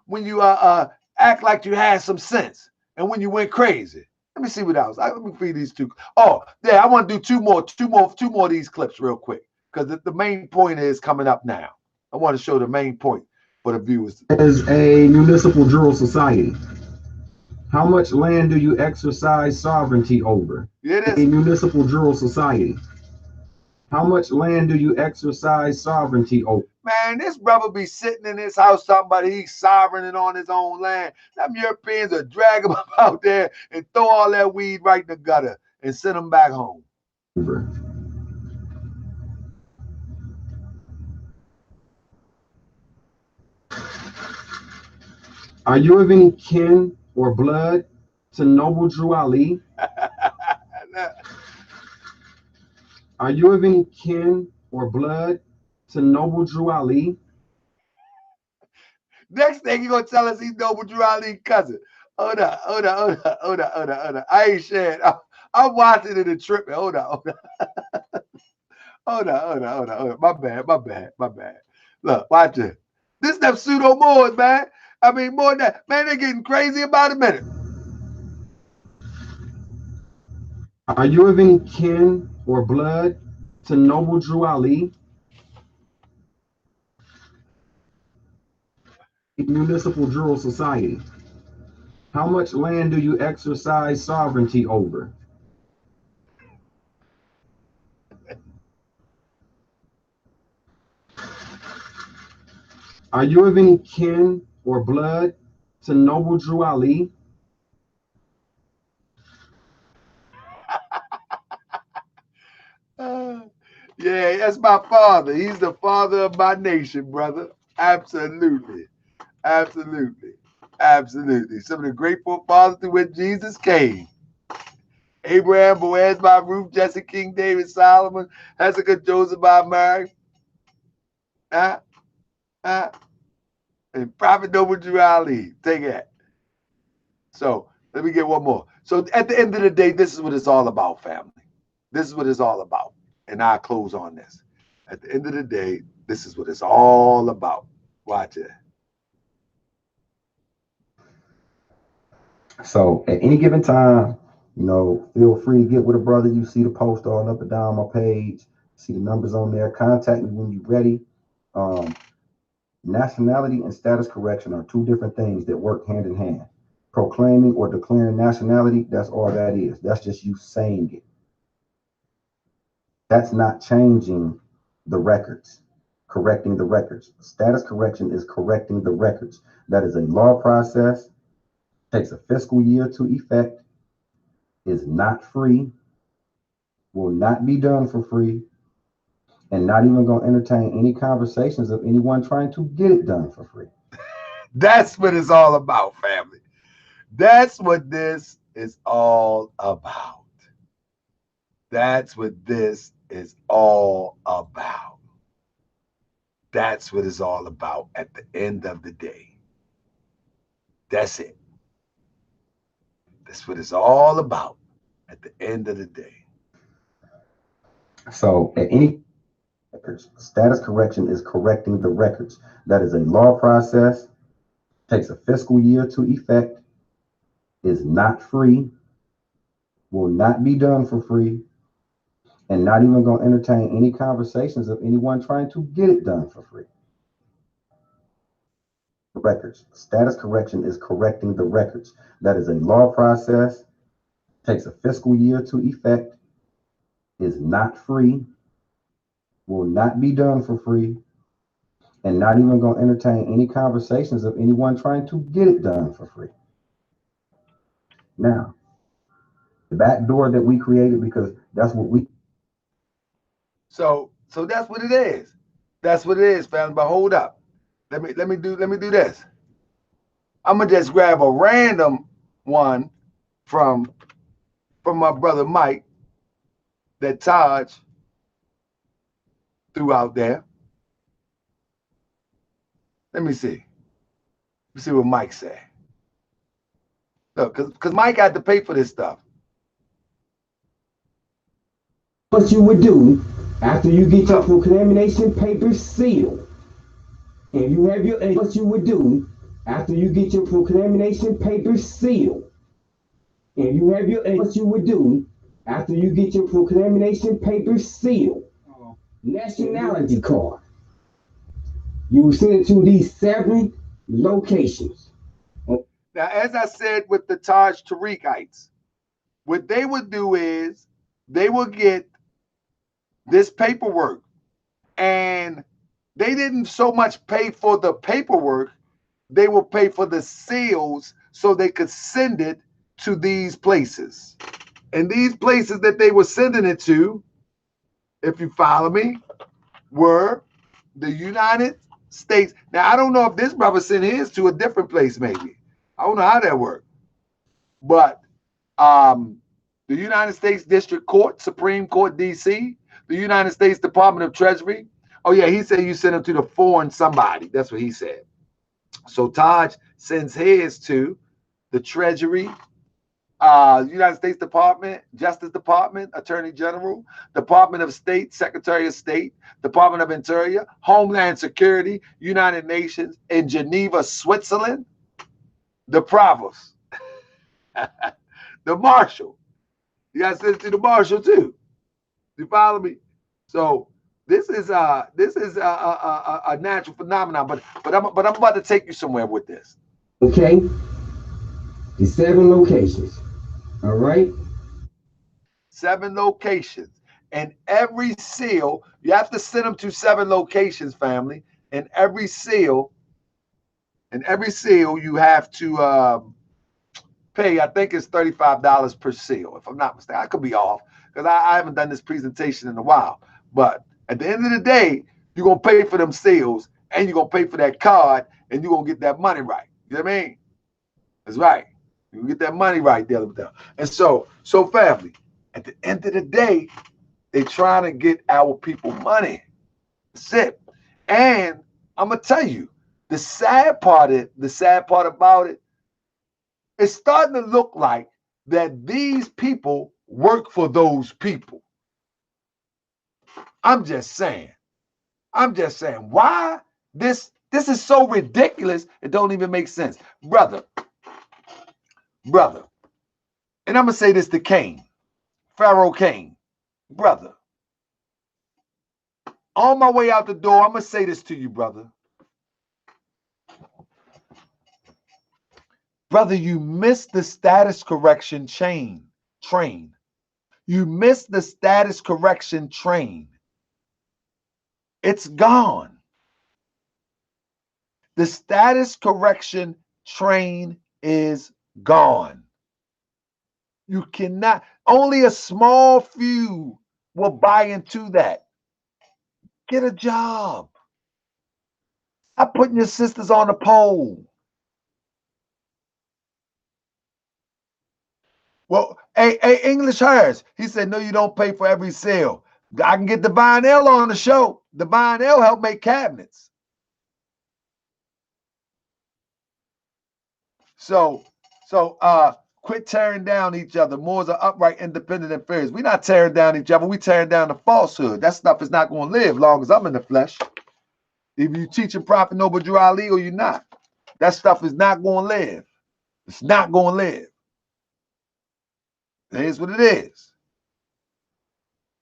act like you had some sense and when you went crazy. Let me see what else. Let me feed these two. Oh, yeah, I want to do two more of these clips real quick because the main point is coming up now. I want to show the main point for the viewers. As a municipal jural society, how much land do you exercise sovereignty over? It is a municipal jural society. How much land do you exercise sovereignty over? Man, this brother be sitting in his house talking about he's sovereign and on his own land. Them Europeans will drag him out there and throw all that weed right in the gutter and send him back home. Are you of any kin or blood to Noble Drew Ali? Are you of any kin or blood to Noble Drew Ali? Next thing, he gonna tell us he's Noble Drew Ali's cousin. Hold on, hold on, hold on, hold on, hold on, hold on. I ain't sharing. I'm watching it and tripping. Hold on, hold on. Hold on, hold on, hold on, hold on. My bad, my bad, my bad. Look, watch it. This them pseudo Moors, man. I mean, more than that. Man, they're getting crazy about a minute. Are you of any kin or blood to Noble Drew Ali? Municipal Jural Society. How much land do you exercise sovereignty over? Are you of any kin or blood to Noble Drew Ali? Yeah, that's my father. He's the father of my nation, brother. Absolutely. Absolutely. Absolutely. Some of the great forefathers through which Jesus came. Abraham, Boaz by Ruth, Jesse, King David, Solomon, Hezekiah, Joseph by Mary. And Prophet Noble Drew Ali. Take that. So let me get one more. So at the end of the day, this is what it's all about, family. This is what it's all about. And I'll close on this. At the end of the day, this is what it's all about. Watch it. So at any given time, feel free to get with a brother. You see the post all up and down my page. See the numbers on there. Contact me when you're ready. Nationality and status correction are two different things that work hand in hand. Proclaiming or declaring nationality, that's all that is. That's just you saying it. That's not changing the records, correcting the records. Status correction is correcting the records. That is a law process, takes a fiscal year to effect, is not free, will not be done for free, and not even going to entertain any conversations of anyone trying to get it done for free. That's what it's all about, family. That's what this is all about. That's what this is all about. That's what it's all about at the end of the day. That's it. That's what it's all about at the end of the day. So at any records, status correction is correcting the records. That is a law process, takes a fiscal year to effect, is not free, will not be done for free, and not even going to entertain any conversations of anyone trying to get it done for free. Records. Status correction is correcting the records. That is a law process, takes a fiscal year to effect, is not free, will not be done for free, and not even going to entertain any conversations of anyone trying to get it done for free. Now, the back door that we created, because that's what we. So that's what it is. That's what it is, family. But hold up. Let me do this. I'm gonna just grab a random one from my brother Mike that Taj threw out there. Let me see. Let's see what Mike said. Look, because Mike had to pay for this stuff. What you would do after you get your proclamation papers sealed, and you have your what you would do after you get your proclamation papers sealed, and you have your what you would do after you get your proclamation papers sealed, nationality card. You will send it to these 7 locations. Now, as I said with the Taj Tariqites, what they would do is they would get this paperwork, and they didn't so much pay for the paperwork, they would pay for the seals so they could send it to these places. And these places that they were sending it to, if you follow me, were the United States. Now, I don't know if this brother sent his to a different place, maybe. I don't know how that worked. But the United States District Court, Supreme Court, D.C., the United States Department of Treasury. Oh, yeah, he said you sent him to the foreign somebody. That's what he said. So Taj sends his to the Treasury, United States Department, Justice Department, Attorney General, Department of State, Secretary of State, Department of Interior, Homeland Security, United Nations, in Geneva, Switzerland, the Provost, the Marshal. You got to send it to the Marshal too. You follow me? So this is a natural phenomenon, but I'm about to take you somewhere with this. Okay, the 7 locations. All right. 7 locations. And every seal, you have to send them to 7 locations, family. And every seal, you have to pay, I think it's $35 per seal, if I'm not mistaken. I could be off because I haven't done this presentation in a while. But at the end of the day, you're going to pay for them seals and you're going to pay for that card and you're going to get that money right. You know what I mean? That's right. You get that money right there with them. And so family, at the end of the day, they're trying to get our people money. That's it. And I'm gonna tell you, the sad part about it, it's starting to look like that these people work for those people. I'm just saying. Why this is so ridiculous, it don't even make sense. Brother. And I'm gonna say this to Cain, Pharaoh Cain, brother. On my way out the door, I'm gonna say this to you, brother. Brother, you missed the status correction train. You missed the status correction train. It's gone. The status correction train is gone. You cannot, only a small few will buy into that. Get a job. Stop putting your sisters on the pole. Well, hey, English Harris, he said, no, you don't pay for every sale. I can get Divine L on the show. Divine L help make cabinets. So quit tearing down each other. Moors are upright, independent, and fierce. We're not tearing down each other. We're tearing down the falsehood. That stuff is not going to live long as I'm in the flesh. If you teaching Prophet Noble Drew Ali or you're not, that stuff is not going to live. It's not going to live. It is what it is.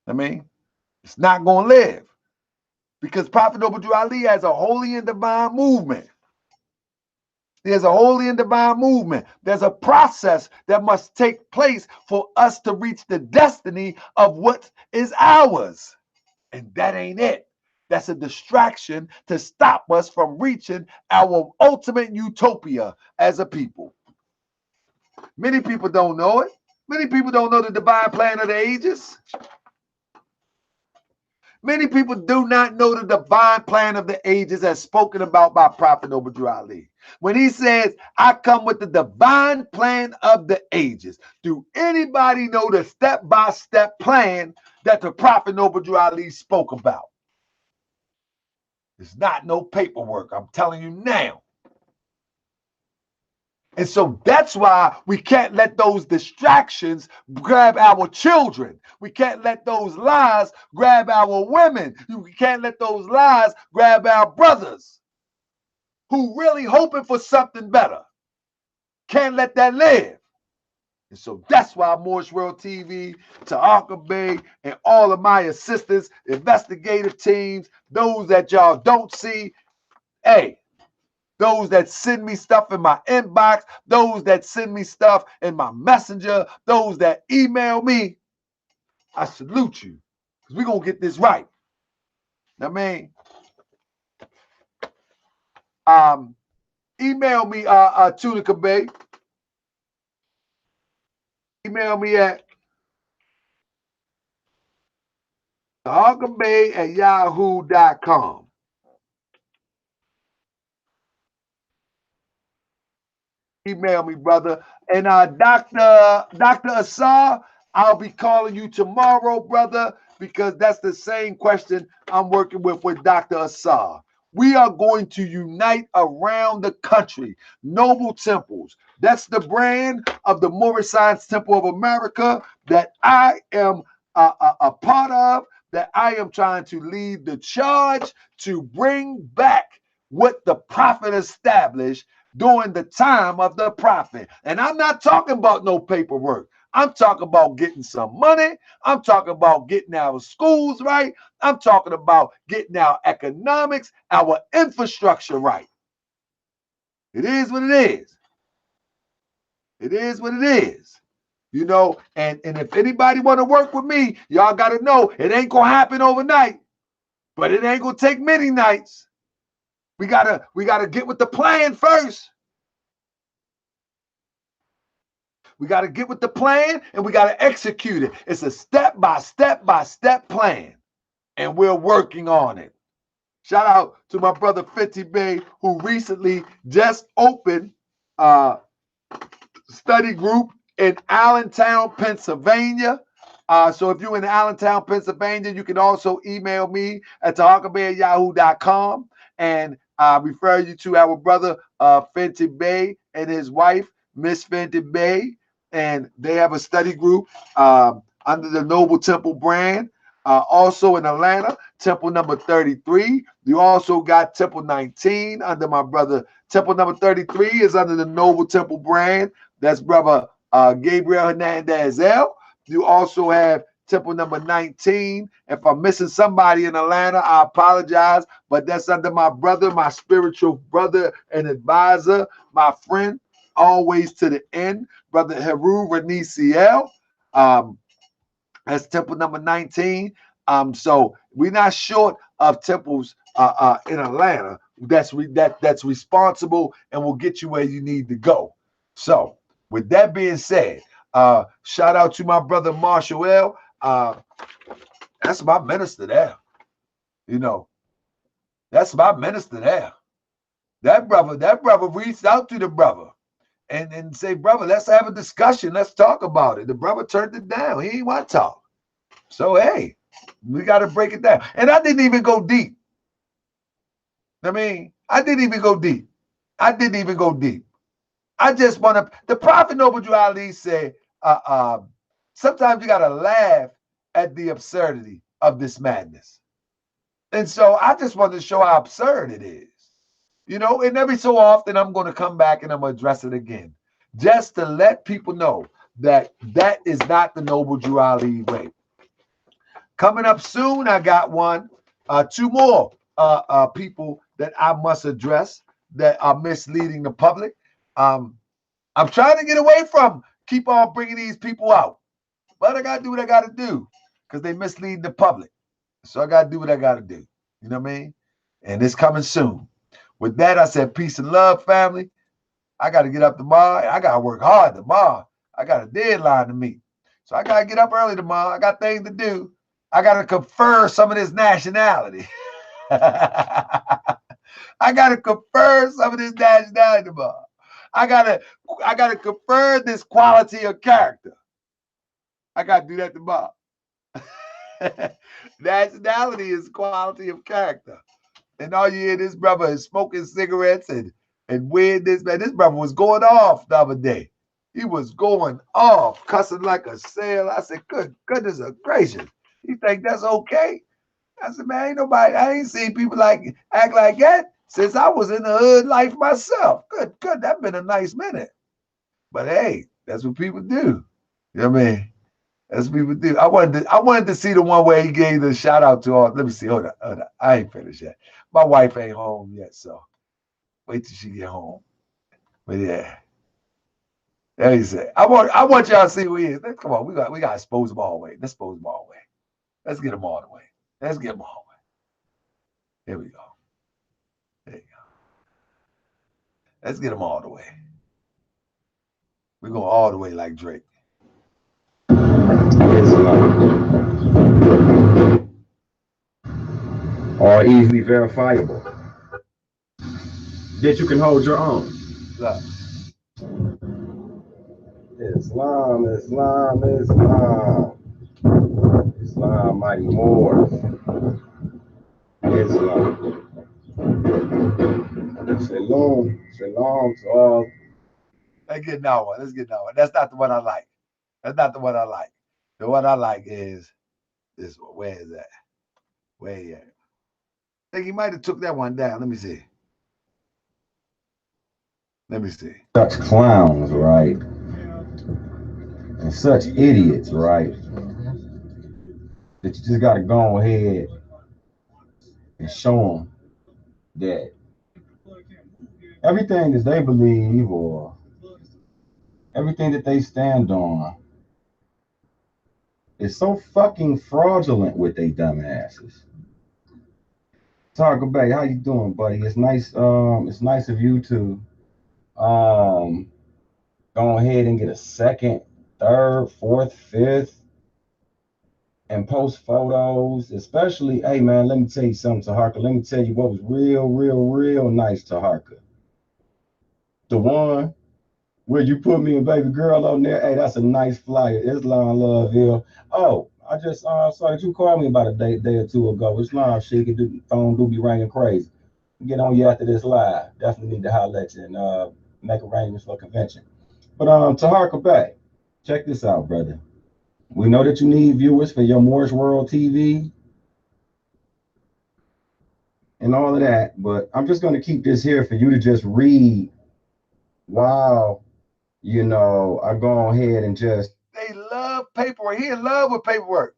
I mean, it's not going to live. Because Prophet Noble Drew Ali has a holy and divine movement. There's a holy and divine movement. There's a process that must take place for us to reach the destiny of what is ours. And that ain't it. That's a distraction to stop us from reaching our ultimate utopia as a people. Many people don't know it. Many people don't know the divine plan of the ages. Many people do not know the divine plan of the ages as spoken about by Prophet Noble Drew Ali. When he says, I come with the divine plan of the ages. Do anybody know the step-by-step plan that the Prophet Noble Drew Ali spoke about? It's not no paperwork. I'm telling you now. And so that's why we can't let those distractions grab our children. We can't let those lies grab our women. We can't let those lies grab our brothers who really hoping for something better. Can't let that live. And so that's why Moorish World TV, Ta'aka Bay, and all of my assistants, investigative teams, those that y'all don't see, hey, those that send me stuff in my inbox, those that send me stuff in my messenger, those that email me, I salute you. Because we're going to get this right. I mean, email me, Tunica Bay. Email me at tahakabay@yahoo.com. email me, brother. And Dr. Asar, I'll be calling you tomorrow, brother, because that's the same question I'm working with Dr. Asar. We are going to unite around the country. Noble Temples. That's the brand of the Moorish Science Temple of America that I am a part of, that I am trying to lead the charge to bring back what the prophet established during the time of the prophet. And I'm not talking about no paperwork. I'm talking about getting some money. I'm talking about getting our schools right. I'm talking about getting our economics, our infrastructure right. It is what it is. It is what it is. You know, and if anybody want to work with me, y'all got to know it ain't going to happen overnight, but it ain't going to take many nights. We gotta get with the plan first. We got to get with the plan and we got to execute it. It's a step by step plan, and we're working on it. Shout out to my brother 50 Bay, who recently just opened a study group in Allentown, Pennsylvania. So if you're in Allentown, Pennsylvania, you can also email me at taharkabay@yahoo.com and refer you to our brother Fenty Bay and his wife, Miss Fenty Bay. And they have a study group under the Noble Temple brand. Also in Atlanta, Temple number 33. You also got Temple 19 under my brother. Temple number 33 is under the Noble Temple brand. That's brother Gabriel Hernandez L. You also have Temple number 19. If I'm missing somebody in Atlanta, I apologize, but that's under my brother, my spiritual brother and advisor, my friend, always to the end, brother Heru Reniciel. That's temple number 19. So we're not short of temples in Atlanta that's responsible and will get you where you need to go. So with that being said, shout out to my brother Marshall L. That's my minister there. You know, that's my minister there. That brother reached out to the brother and say, brother, let's have a discussion. Let's talk about it. The brother turned it down. He didn't want to talk. So, hey, we got to break it down. And I didn't even go deep. I mean, I didn't even go deep. I just want to, the Prophet Noble Drew Ali said, sometimes you got to laugh at the absurdity of this madness. And so I just wanted to show how absurd it is. You know, and every so often I'm going to come back and I'm going to address it again. Just to let people know that that is not the Noble Drew Ali way. Coming up soon, I got two more people that I must address that are misleading the public. I'm trying to get away from keep on bringing these people out, but I got to do what I got to do because they mislead the public. So I got to do what I got to do. You know what I mean? And it's coming soon. With that, I said peace and love, family. I got to get up tomorrow. I got to work hard tomorrow. I got a deadline to meet. So I got to get up early tomorrow. I got things to do. I got to confer some of this nationality. I got to confer some of this nationality tomorrow. I got to confer this quality of character. I got to do that tomorrow. Nationality is quality of character. And all you hear this brother is smoking cigarettes and weird this, man. This brother was going off the other day. He was going off, cussing like a sailor. I said, good goodness gracious. You think that's okay? I said, man, ain't nobody, I ain't seen people act like that since I was in the hood life myself. Good, that's been a nice minute. But hey, that's what people do. You know what I mean? That's what people do. I wanted to see the one where he gave the shout out to all. Let me see. Hold on. I ain't finished yet. My wife ain't home yet, so wait till she get home. But yeah. There you say. I want y'all to see who he is. Come on, we got to expose him all the way. Let's expose him all the way. Let's get him all the way. Let's get him all the way. Here we go. There you go. Let's get him all the way. We're going all the way like Drake. Are easily verifiable. That you can hold your own. Look. Islam, Islam, Islam. Islam, mighty Moors. Islam. Shalom, shalom to all. Let's get that one. Let's get that one. That's not the one I like. That's not the one I like. The one I like is this one. Where is that? Where is that? I think he might have took that one down. Let me see. Let me see. Such clowns, right? And such idiots, right? That you just got to go ahead and show them that everything that they believe or everything that they stand on is so fucking fraudulent with they dumbasses. Targo Bay, how you doing, buddy? It's nice of you to go ahead and get a second, third, fourth, fifth, and post photos. Especially, hey man, let me tell you something, Taharka. Let me tell you what was real nice, Taharka. The one where you put me and baby girl on there. Hey, that's a nice flyer. Islam Love Hill. Oh, I just saw that you called me about a day or two ago. Islam shit, the phone do be ringing crazy. Get on you after this live. Definitely need to holler at you and make arrangements for convention. But Taharka Bay, check this out, brother. We know that you need viewers for your Moors World TV and all of that, but I'm just going to keep this here for you to just read while, you know, I go ahead and just... They love paperwork. He in love with paperwork.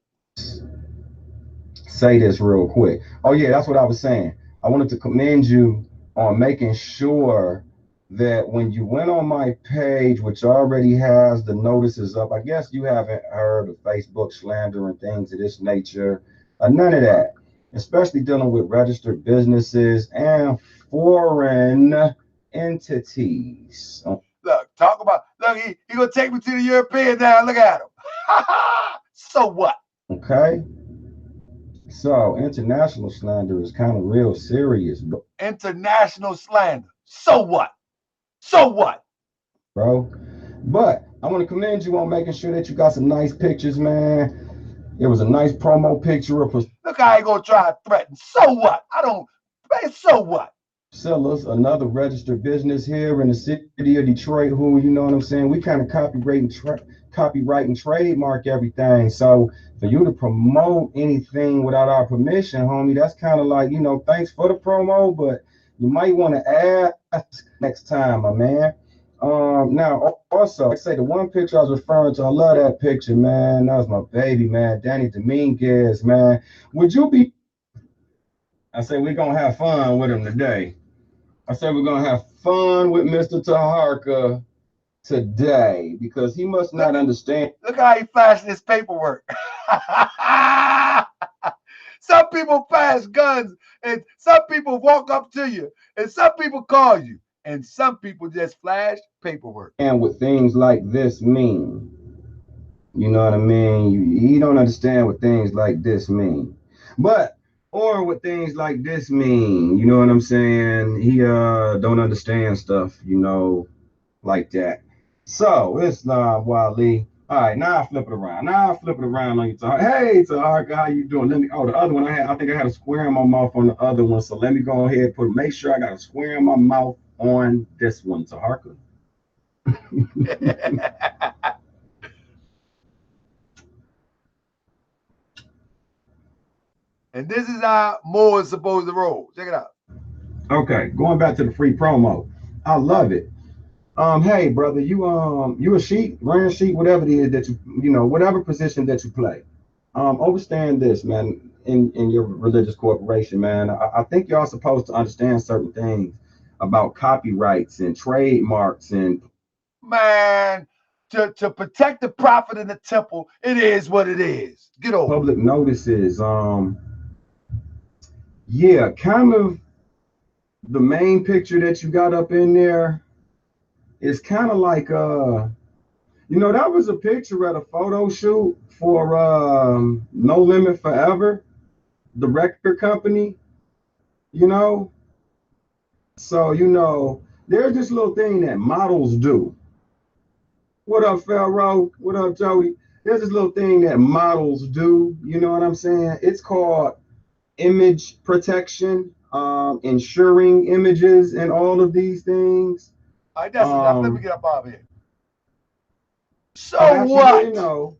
Say this real quick. Oh yeah, that's what I was saying. I wanted to commend you on making sure that when you went on my page, which already has the notices up, I guess you haven't heard of Facebook slander and things of this nature. None of that, especially dealing with registered businesses and foreign entities. Look, he gonna take me to the European now. Look at him. So what? Okay. So international slander is kind of real serious, bro. International slander. So what? So what? Bro. But I want to commend you on making sure that you got some nice pictures, man. It was a nice promo picture of... Look, I ain't gonna try to threaten. So what? Man, so what? Sellers, another registered business here in the city of Detroit, who, you know what I'm saying, we kind of copyright and trademark everything. So for you to promote anything without our permission, homie, that's kind of like, you know, thanks for the promo, but you might want to ask next time, my man. Now, also, like I say, the one picture I was referring to, I love that picture, man. That was my baby, man. Danny Dominguez, man. Would you be... I say we're going to have fun with him today. I said we're going to have fun with Mr. Taharka today because he must not understand. Look how he flashing his paperwork. Some people flash guns, and some people walk up to you, and some people call you, and some people just flash paperwork. And what things like this mean. You know what I mean? You don't understand what things like this mean. But... or what things like this mean, you know what I'm saying? He don't understand stuff, you know, like that. So it's Wally. All right, now I flip it around. On you. Hey, Taharka, how you doing? Let me... oh, the other one I think I had a square in my mouth on the other one. So let me go ahead and make sure I got a square in my mouth on this one, Taharka. And this is how Moore is supposed to roll. Check it out. Okay, going back to the free promo. I love it. Hey brother, you a sheep, ran sheep, whatever it is that you know, whatever position that you play. Understand this, man, in your religious corporation, man. I think y'all supposed to understand certain things about copyrights and trademarks and... man, to protect the prophet in the temple, it is what it is. Get over. Public notices. Yeah, kind of the main picture that you got up in there is kind of like you know, that was a picture at a photo shoot for No Limit Forever, the record company, you know. So, you know, there's this little thing that models do. What up, Pharaoh? What up, Jody? There's this little thing that models do. You know what I'm saying? It's called image protection, ensuring images, and all of these things. All right, that's enough. Let me get up out of here. So That you didn't what? know,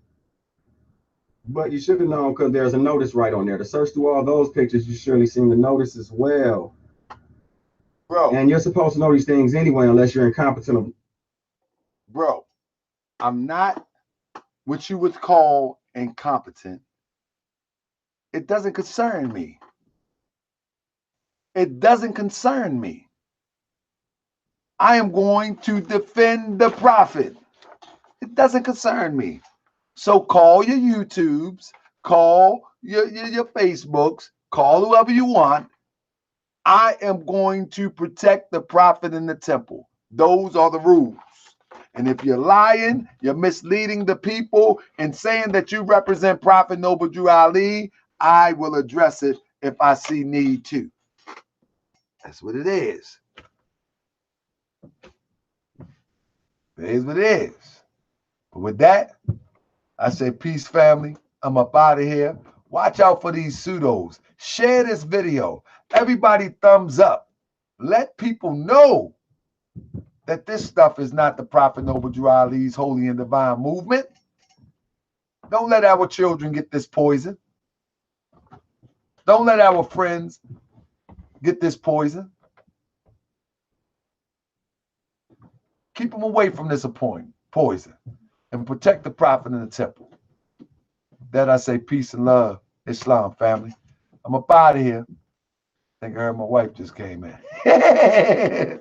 but you should have known because there's a notice right on there. To search through all those pictures, you surely seen the notice as well. Bro, And you're supposed to know these things anyway, unless you're incompetent. bro, I'm not what you would call incompetent. It doesn't concern me. It doesn't concern me. I am going to defend the prophet. It doesn't concern me. So call your YouTubes, call your Facebooks, call whoever you want. I am going to protect the prophet in the temple. Those are the rules. And if you're lying, you're misleading the people and saying that you represent Prophet Noble Drew Ali, I will address it if I see need to. That's what it is. It is what it is. But with that, I say peace, family. I'm up out of here. Watch out for these pseudos. Share this video. Everybody thumbs up. Let people know that this stuff is not the Prophet Noble Drew Ali's holy and divine movement. Don't let our children get this poison. Don't let our friends get this poison. Keep them away from this poison and protect the prophet in the temple. That I say peace and love, Islam family. I'm up out of here. I think I heard my wife just came in.